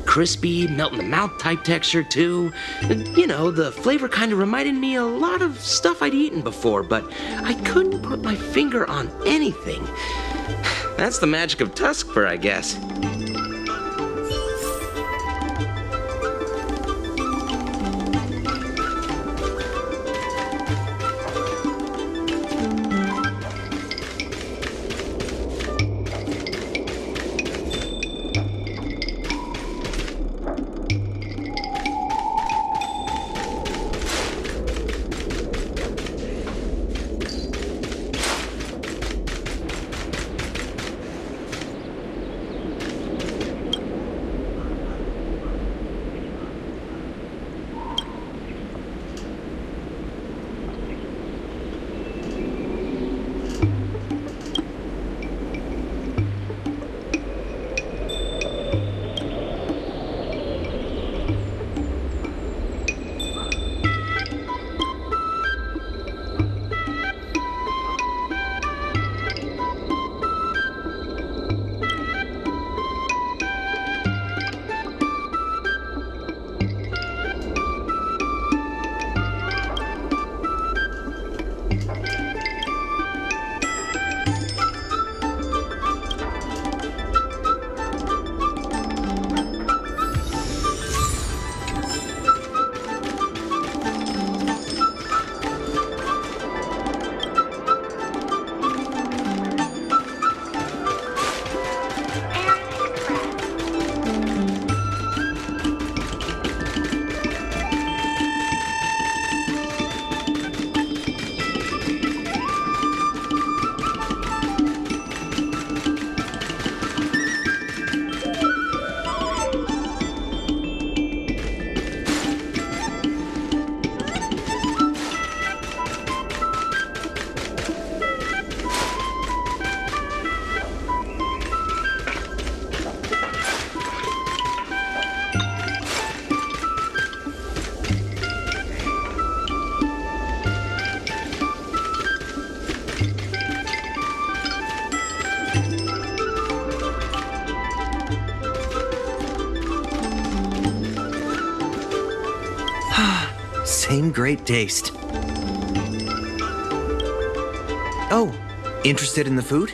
crispy, melt-in-the-mouth type texture too. You know, the flavor kind of reminded me a lot of stuff I'd eaten before, but I couldn't put my finger on anything. That's the magic of Tuskper, I guess. Same great taste. Oh, interested in the food?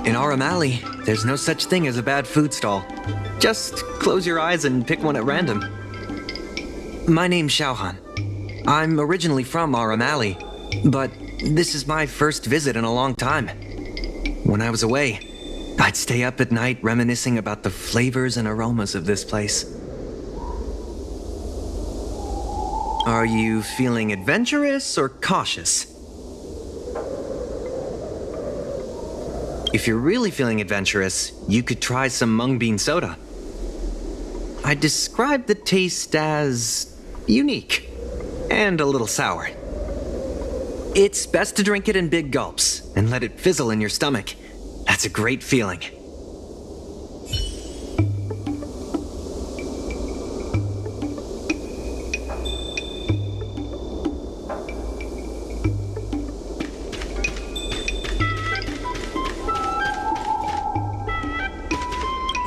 In Aram Alley, there's no such thing as a bad food stall. Just close your eyes and pick one at random. My name's Xiaohan. I'm originally from Aram Alley, but this is my first visit in a long time. When I was away, I'd stay up at night reminiscing about the flavors and aromas of this place. Are you feeling adventurous or cautious? If you're really feeling adventurous, you could try some mung bean soda. I describe the taste as unique and a little sour. It's best to drink it in big gulps and let it fizzle in your stomach. That's a great feeling.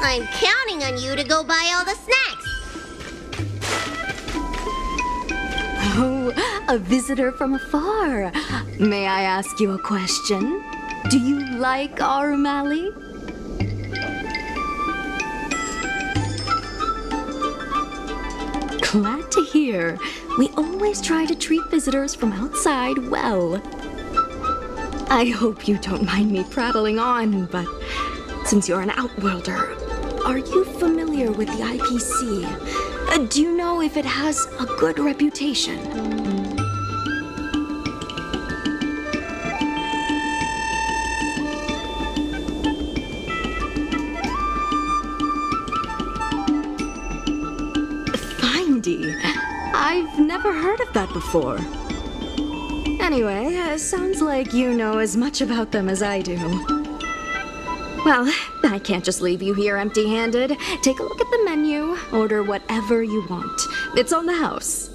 I'm counting on you to go buy all the snacks. Oh, a visitor from afar. May I ask you a question? Do you like Aram Alley? Glad to hear. We always try to treat visitors from outside well. I hope you don't mind me prattling on, but since you're an outworlder, are you familiar with the IPC? Do you know if it has a good reputation? Findy. I've never heard of that before. Anyway, sounds like you know as much about them as I do. Well, I can't just leave you here empty-handed. Take a look at the menu, order whatever you want. It's on the house.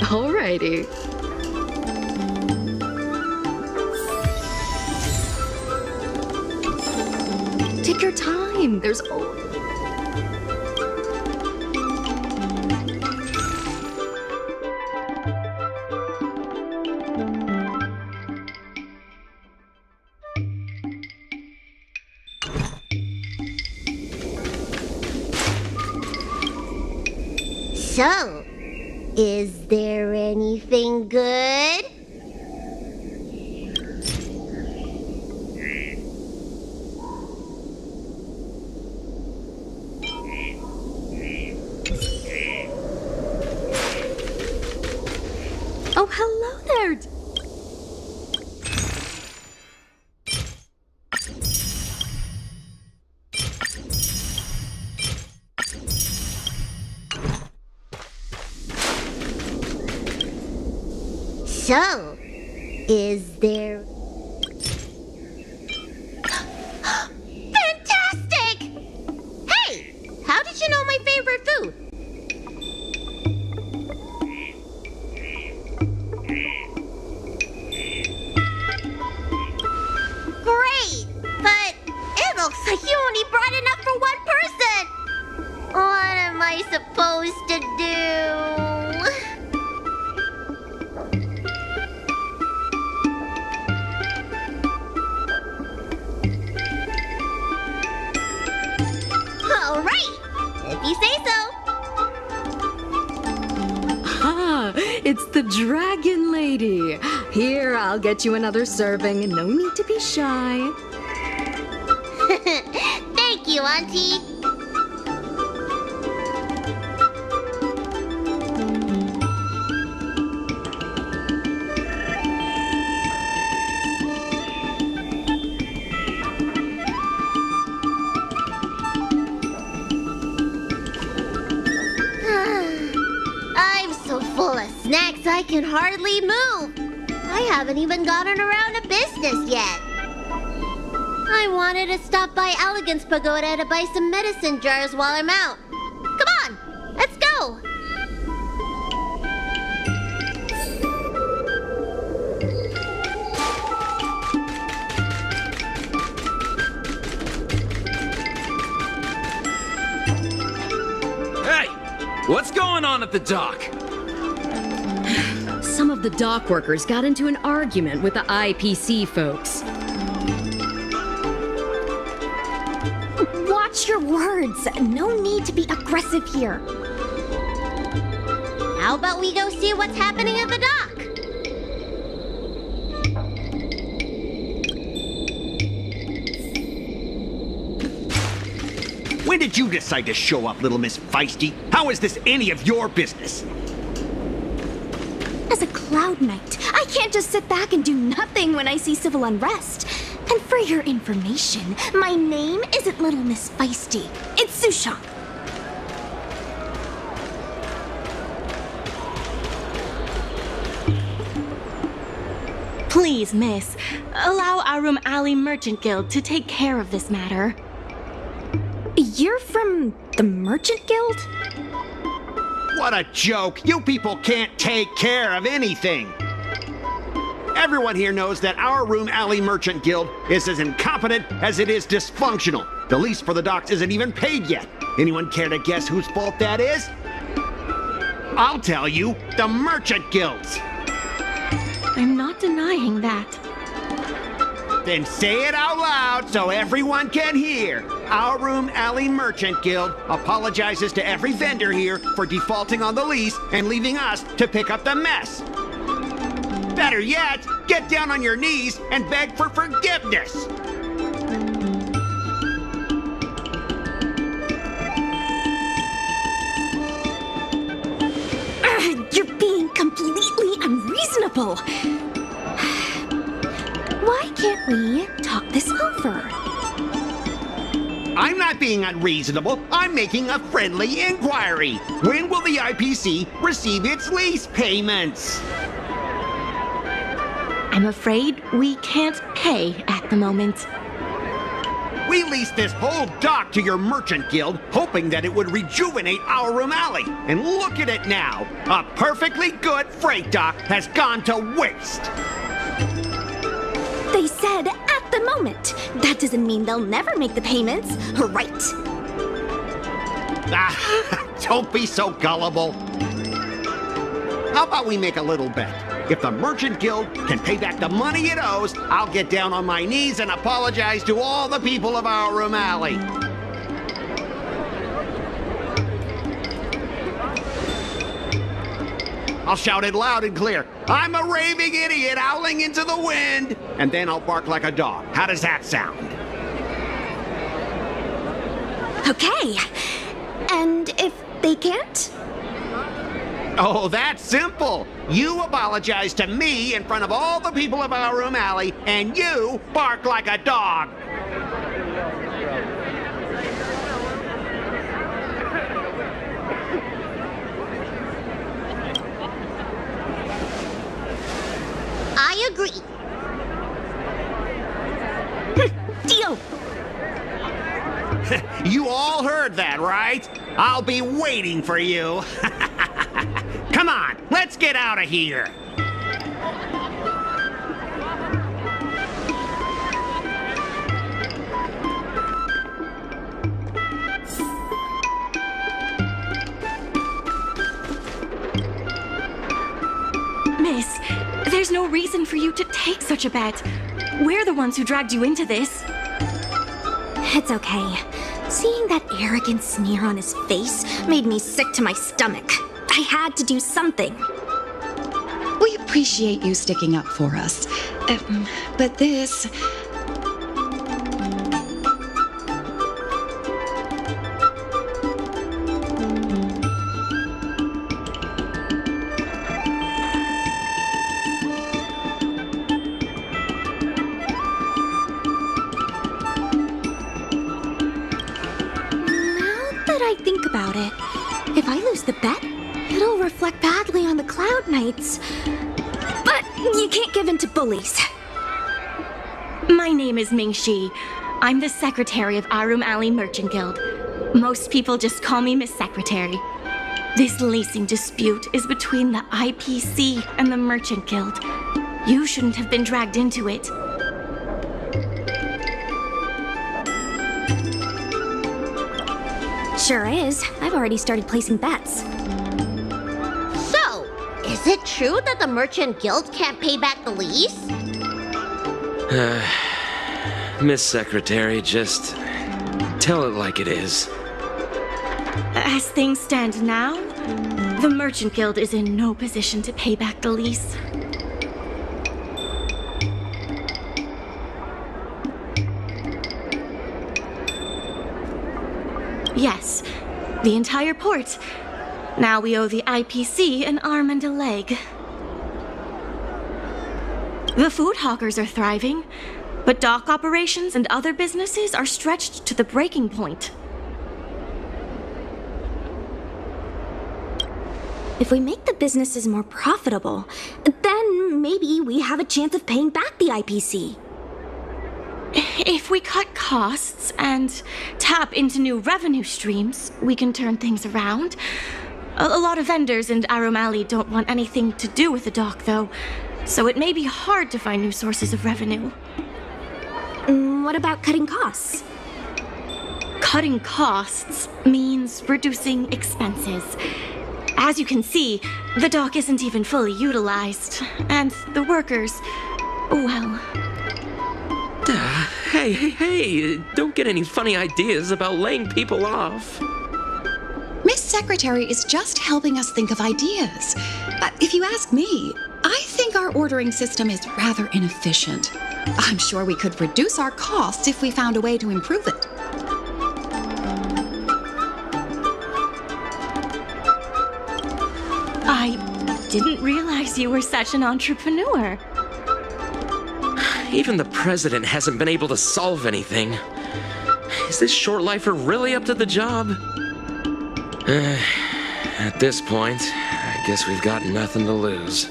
Alrighty. Take your time. There's So, is there anything good? Oh, hello there. So, is there... Fantastic! Hey, how did you know my favorite food? Great, but it looks like you only brought enough for one person. What am I supposed to do? All right, if you say so. Ah, it's the Dragon Lady. Here, I'll get you another serving. No need to be shy. Thank you, Auntie. I'm so full of snacks I can hardly move. I haven't even gotten around to business yet. I wanted to stop by Elegance Pagoda to buy some medicine jars while I'm out. Come on, let's go. What's going on at the dock? Some of the dock workers got into an argument with the IPC folks. Watch your words. No need to be aggressive here. How about we go see what's happening at the dock? When did you decide to show up, little Miss Feisty? How is this any of your business? As a Cloud Knight, I can't just sit back and do nothing when I see civil unrest. And for your information, my name isn't Little Miss Feisty. It's Sushan. Please, miss, allow Arum Alley Merchant Guild to take care of this matter. You're from the Merchant Guild? What a joke! You people can't take care of anything! Everyone here knows that our Room Alley Merchant Guild is as incompetent as it is dysfunctional. The lease for the docks isn't even paid yet. Anyone care to guess whose fault that is? I'll tell you, the Merchant Guild's. I'm not denying that. Then say it out loud so everyone can hear. Our Room Alley Merchant Guild apologizes to every vendor here for defaulting on the lease and leaving us to pick up the mess. Better yet, get down on your knees and beg for forgiveness. You're being completely unreasonable. Why can't we talk this over? I'm not being unreasonable. I'm making a friendly inquiry. When will the IPC receive its lease payments? I'm afraid we can't pay at the moment. We leased this whole dock to your merchant guild, hoping that it would rejuvenate our Room Alley. And look at it now. A perfectly good freight dock has gone to waste. They said at the moment. That doesn't mean they'll never make the payments, right? Don't be so gullible. How about we make a little bet? If the Merchant Guild can pay back the money it owes, I'll get down on my knees and apologize to all the people of our Room Alley. I'll shout it loud and clear. I'm a raving idiot howling into the wind. And then I'll bark like a dog. How does that sound? Okay. And if they can't? Oh, that's simple. You apologize to me in front of all the people of our Room Alley, and you bark like a dog. I agree. Deal. You all heard that, right? I'll be waiting for you. Come on, let's get out of here. Miss, there's no reason for you to take such a bet. We're the ones who dragged you into this. It's okay. Seeing that arrogant sneer on his face made me sick to my stomach. I had to do something. We appreciate you sticking up for us. But this... If I lose the bet, it'll reflect badly on the Cloud Knights. But you can't give in to bullies. My name is Ming-Shi. I'm the secretary of Arum Alley Merchant Guild. Most people just call me Miss Secretary. This leasing dispute is between the IPC and the Merchant Guild. You shouldn't have been dragged into it. Sure is. I've already started placing bets. So, is it true that the Merchant Guild can't pay back the lease? Miss Secretary, just tell it like it is. As things stand now, the Merchant Guild is in no position to pay back the lease. Yes, the entire port. Now we owe the IPC an arm and a leg. The food hawkers are thriving, but dock operations and other businesses are stretched to the breaking point. If we make the businesses more profitable, then maybe we have a chance of paying back the IPC. If we cut costs and tap into new revenue streams, we can turn things around. A lot of vendors in Arum Alley don't want anything to do with the dock, though, so it may be hard to find new sources of revenue. What about cutting costs? Cutting costs means reducing expenses. As you can see, the dock isn't even fully utilized, and the workers, well... Hey, don't get any funny ideas about laying people off. Miss Secretary is just helping us think of ideas. If you ask me, I think our ordering system is rather inefficient. I'm sure we could reduce our costs if we found a way to improve it. I didn't realize you were such an entrepreneur. Even the president hasn't been able to solve anything. Is this short lifer really up to the job? At this point, I guess we've got nothing to lose.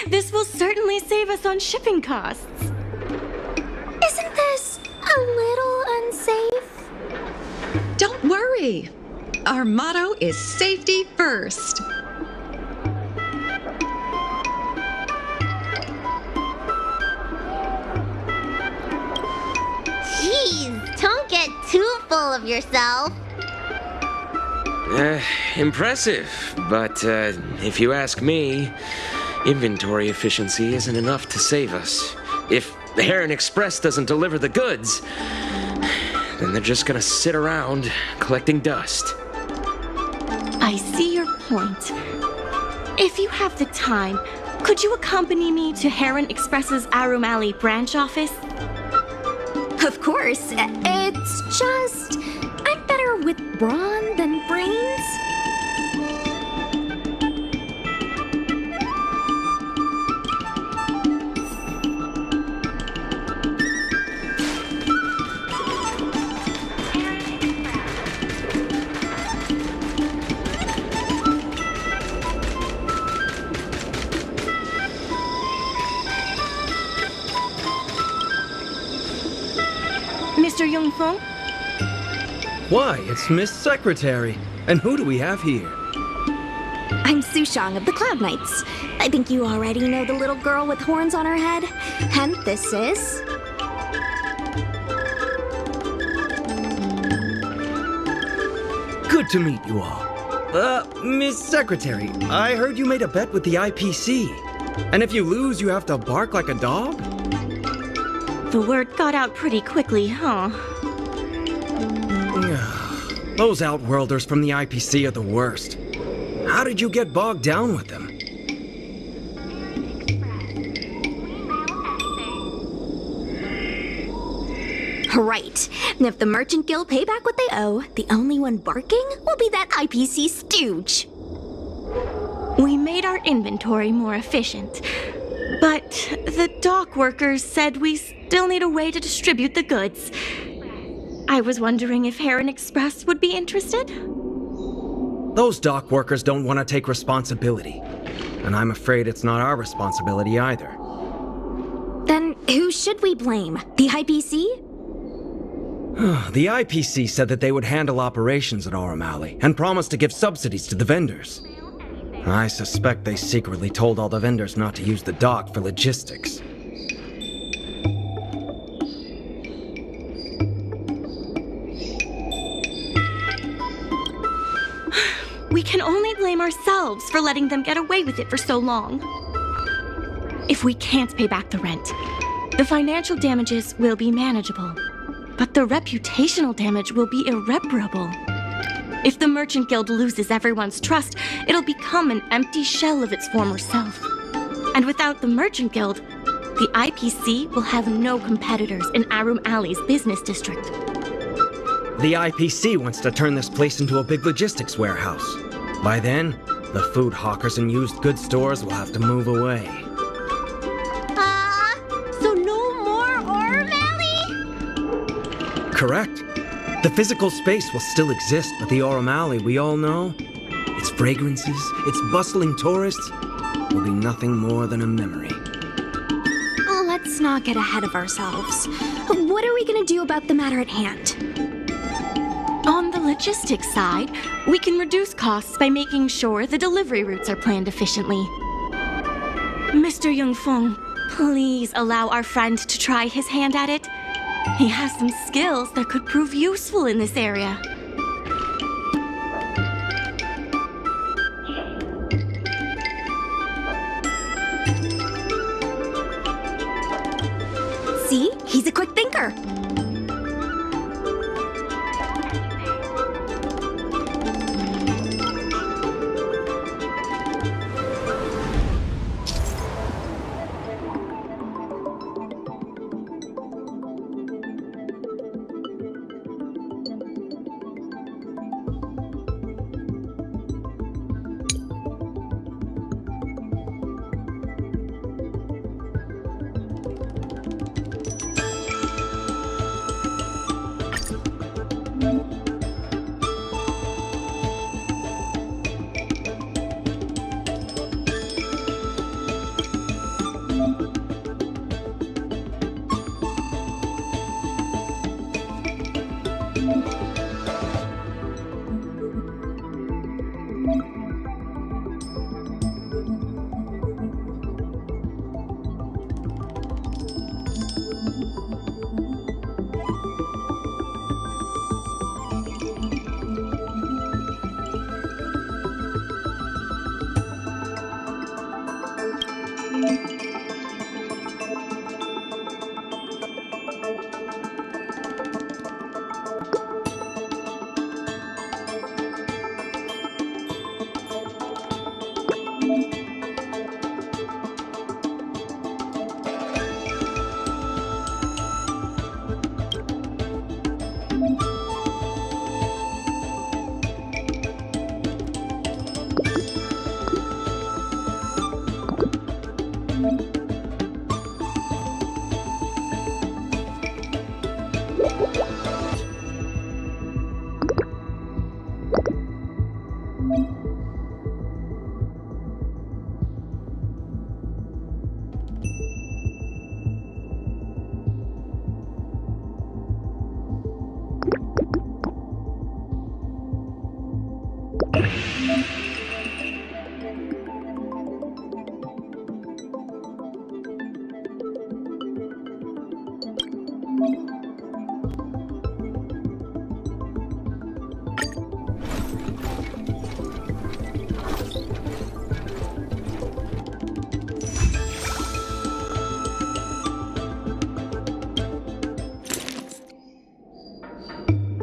This will certainly save us on shipping costs. Isn't this a little unsafe? Don't worry. Our motto is safety first. Jeez, don't get too full of yourself. Impressive, but if you ask me, inventory efficiency isn't enough to save us. If the Heron Express doesn't deliver the goods, then they're just gonna sit around collecting dust. I see your point. If you have the time, could you accompany me to Heron Express's Arum Alley branch office? Of course. It's just... I'm better with brawn than brains. Mr. Yongfeng? Why, it's Miss Secretary. And who do we have here? I'm Sushang of the Cloud Knights. I think you already know the little girl with horns on her head. And this is... Good to meet you all. Miss Secretary, I heard you made a bet with the IPC. And if you lose, you have to bark like a dog? The word got out pretty quickly, huh? Those Outworlders from the IPC are the worst. How did you get bogged down with them? Right. And if the Merchant Guild pay back what they owe, the only one barking will be that IPC stooge. We made our inventory more efficient, but the dock workers said we still need a way to distribute the goods. I was wondering if Heron Express would be interested? Those dock workers don't want to take responsibility. And I'm afraid it's not our responsibility either. Then who should we blame? The IPC? The IPC said that they would handle operations at Arum Alley and promised to give subsidies to the vendors. I suspect they secretly told all the vendors not to use the dock for logistics. We can only blame ourselves for letting them get away with it for so long. If we can't pay back the rent, the financial damages will be manageable, but the reputational damage will be irreparable. If the Merchant Guild loses everyone's trust, it'll become an empty shell of its former self. And without the Merchant Guild, the IPC will have no competitors in Arum Alley's business district. The IPC wants to turn this place into a big logistics warehouse. By then, the food hawkers and used goods stores will have to move away. So no more Arum Alley? Correct. The physical space will still exist, but the Arum Alley we all know, its fragrances, its bustling tourists, will be nothing more than a memory. Let's not get ahead of ourselves. What are we gonna do about the matter at hand? On the logistics side, we can reduce costs by making sure the delivery routes are planned efficiently. Mr. Yongfeng, please allow our friend to try his hand at it. He has some skills that could prove useful in this area. See? He's a quick thinker.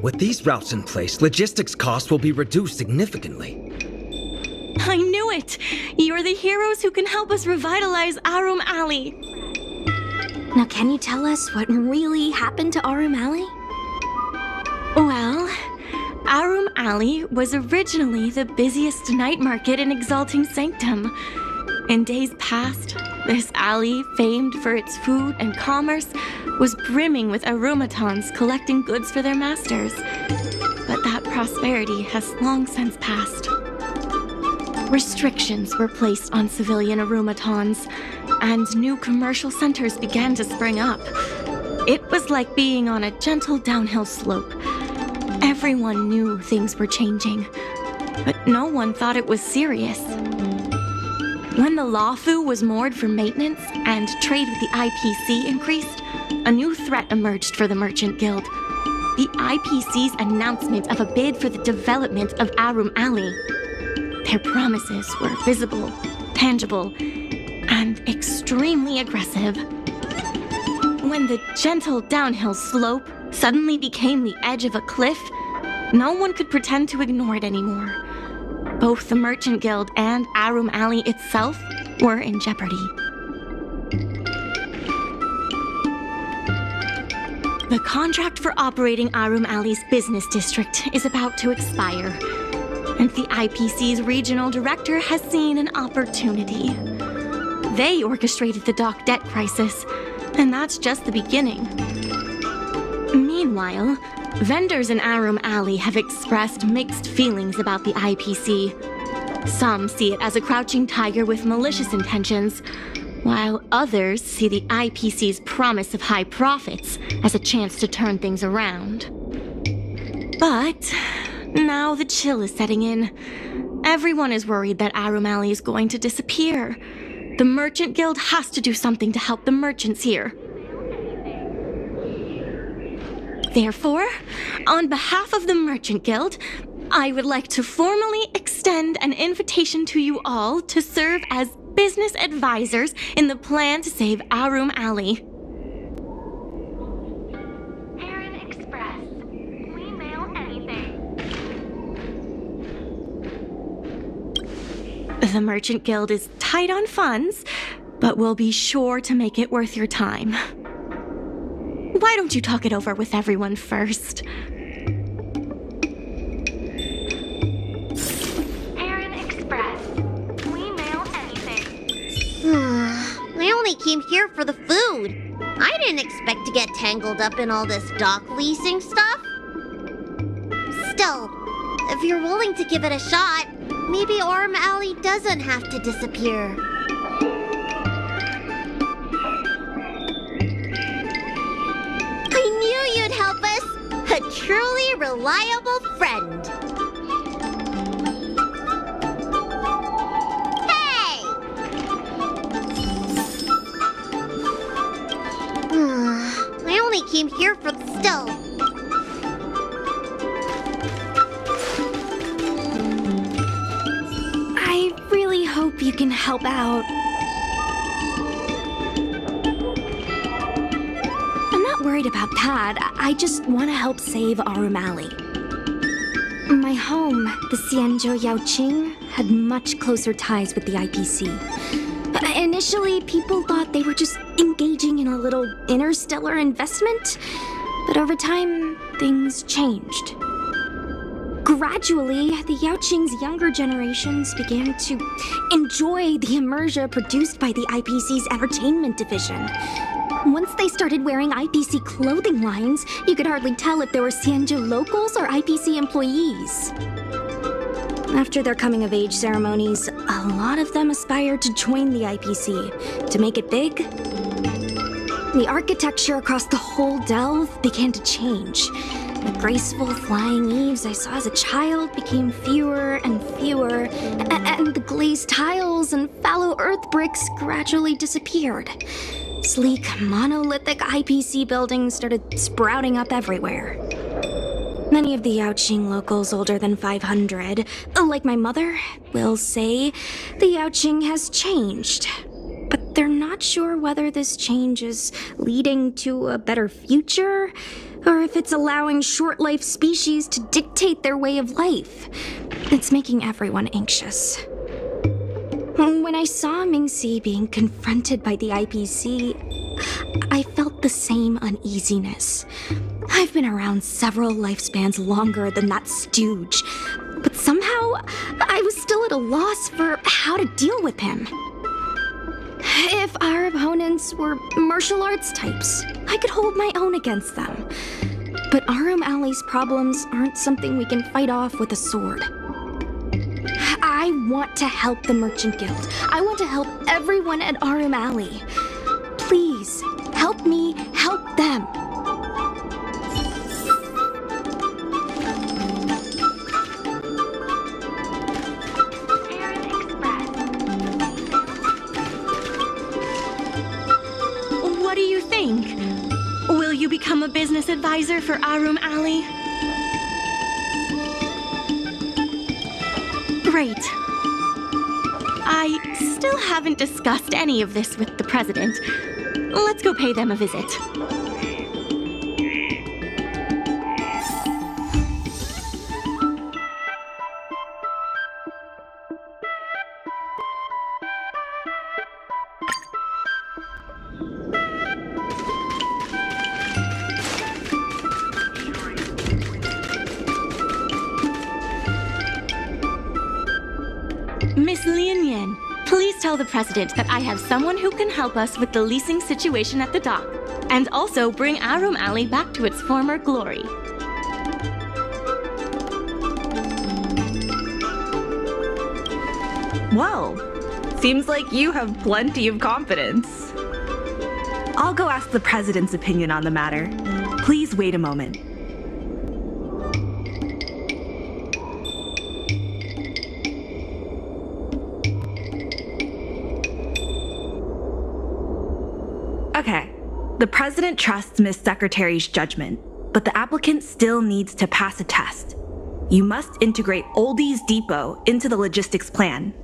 With these routes in place, logistics costs will be reduced significantly. I knew it! You're the heroes who can help us revitalize Arum Alley. Now, can you tell us what really happened to Arum Alley? Well, Arum Alley was originally the busiest night market in Exalting Sanctum. In days past, this alley, famed for its food and commerce, was brimming with arumatons collecting goods for their masters. But that prosperity has long since passed. Restrictions were placed on civilian arumatons, and new commercial centers began to spring up. It was like being on a gentle downhill slope. Everyone knew things were changing, but no one thought it was serious. When the Lawfu was moored for maintenance and trade with the IPC increased, a new threat emerged for the Merchant Guild. The IPC's announcement of a bid for the development of Arum Alley. Their promises were visible, tangible, and extremely aggressive. When the gentle downhill slope suddenly became the edge of a cliff, no one could pretend to ignore it anymore. Both the Merchant Guild and Arum Alley itself were in jeopardy. The contract for operating Arum Alley's business district is about to expire, and the IPC's regional director has seen an opportunity. They orchestrated the dock debt crisis, and that's just the beginning. Meanwhile, vendors in Arum Alley have expressed mixed feelings about the IPC. Some see it as a crouching tiger with malicious intentions, while others see the IPC's promise of high profits as a chance to turn things around. But now the chill is setting in. Everyone is worried that Arum Alley is going to disappear. The Merchant Guild has to do something to help the merchants here. Therefore, on behalf of the Merchant Guild, I would like to formally extend an invitation to you all to serve as business advisors in the plan to save Arum Alley. Heron Express. We mail anything. The Merchant Guild is tight on funds, but we'll be sure to make it worth your time. Why don't you talk it over with everyone first? Heron Express. We mail anything. I only came here for the food. I didn't expect to get tangled up in all this dock leasing stuff. Still, if you're willing to give it a shot, maybe Arum Alley doesn't have to disappear. I knew you'd help us! A truly reliable friend! Hey! I only came here for still. I really hope you can help out. I'm not worried about that. I just want to help save Arum Alley. My home, the Xianzhou Yaoqing, had much closer ties with the IPC. Initially, people thought they were just engaging in a little interstellar investment, but over time, things changed. Gradually, the Yaoqing's younger generations began to enjoy the immersion produced by the IPC's entertainment division. Once they started wearing IPC clothing lines, you could hardly tell if they were Xianzhou locals or IPC employees. After their coming-of-age ceremonies, a lot of them aspired to join the IPC. To make it big, the architecture across the whole delve began to change. The graceful flying eaves I saw as a child became fewer and fewer, and the glazed tiles and fallow earth bricks gradually disappeared. Sleek, monolithic IPC buildings started sprouting up everywhere. Many of the Yaoqing locals older than 500, like my mother, will say the Yaoqing has changed. But they're not sure whether this change is leading to a better future, or if it's allowing short-life species to dictate their way of life. It's making everyone anxious. When I saw Mingxi being confronted by the IPC, I felt the same uneasiness. I've been around several lifespans longer than that stooge, but somehow I was still at a loss for how to deal with him. If our opponents were martial arts types, I could hold my own against them. But Arum Alley's problems aren't something we can fight off with a sword. I want to help the Merchant Guild. I want to help everyone at Arum Alley. Please, help me help them. What do you think? Will you become a business advisor for Arum Alley? Great. I still haven't discussed any of this with the president. Let's go pay them a visit. Miss Lian, please tell the president that I have someone who can help us with the leasing situation at the dock, and also bring Arum Alley back to its former glory. Well, seems like you have plenty of confidence. I'll go ask the president's opinion on the matter. Please wait a moment. Okay, the president trusts Miss Secretary's judgment, but the applicant still needs to pass a test. You must integrate Oldie's Depot into the logistics plan.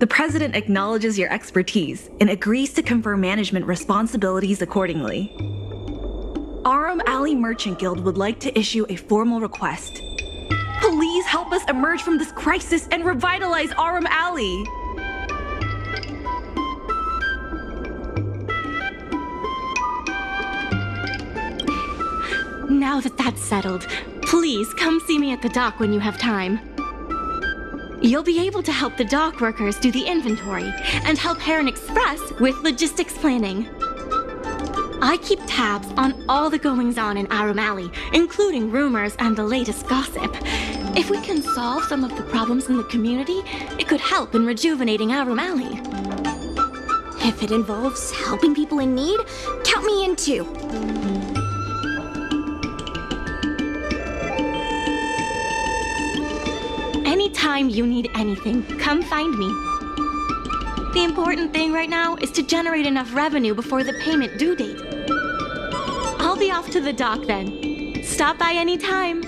The President acknowledges your expertise and agrees to confer management responsibilities accordingly. Arum Alley Merchant Guild would like to issue a formal request. Please help us emerge from this crisis and revitalize Arum Alley! Now that that's settled, please come see me at the dock when you have time. You'll be able to help the dock workers do the inventory and help Heron Express with logistics planning. I keep tabs on all the goings-on in Arum Alley, including rumors and the latest gossip. If we can solve some of the problems in the community, it could help in rejuvenating Arum Alley. If it involves helping people in need, count me in too. Anytime you need anything, come find me. The important thing right now is to generate enough revenue before the payment due date. I'll be off to the dock then. Stop by anytime.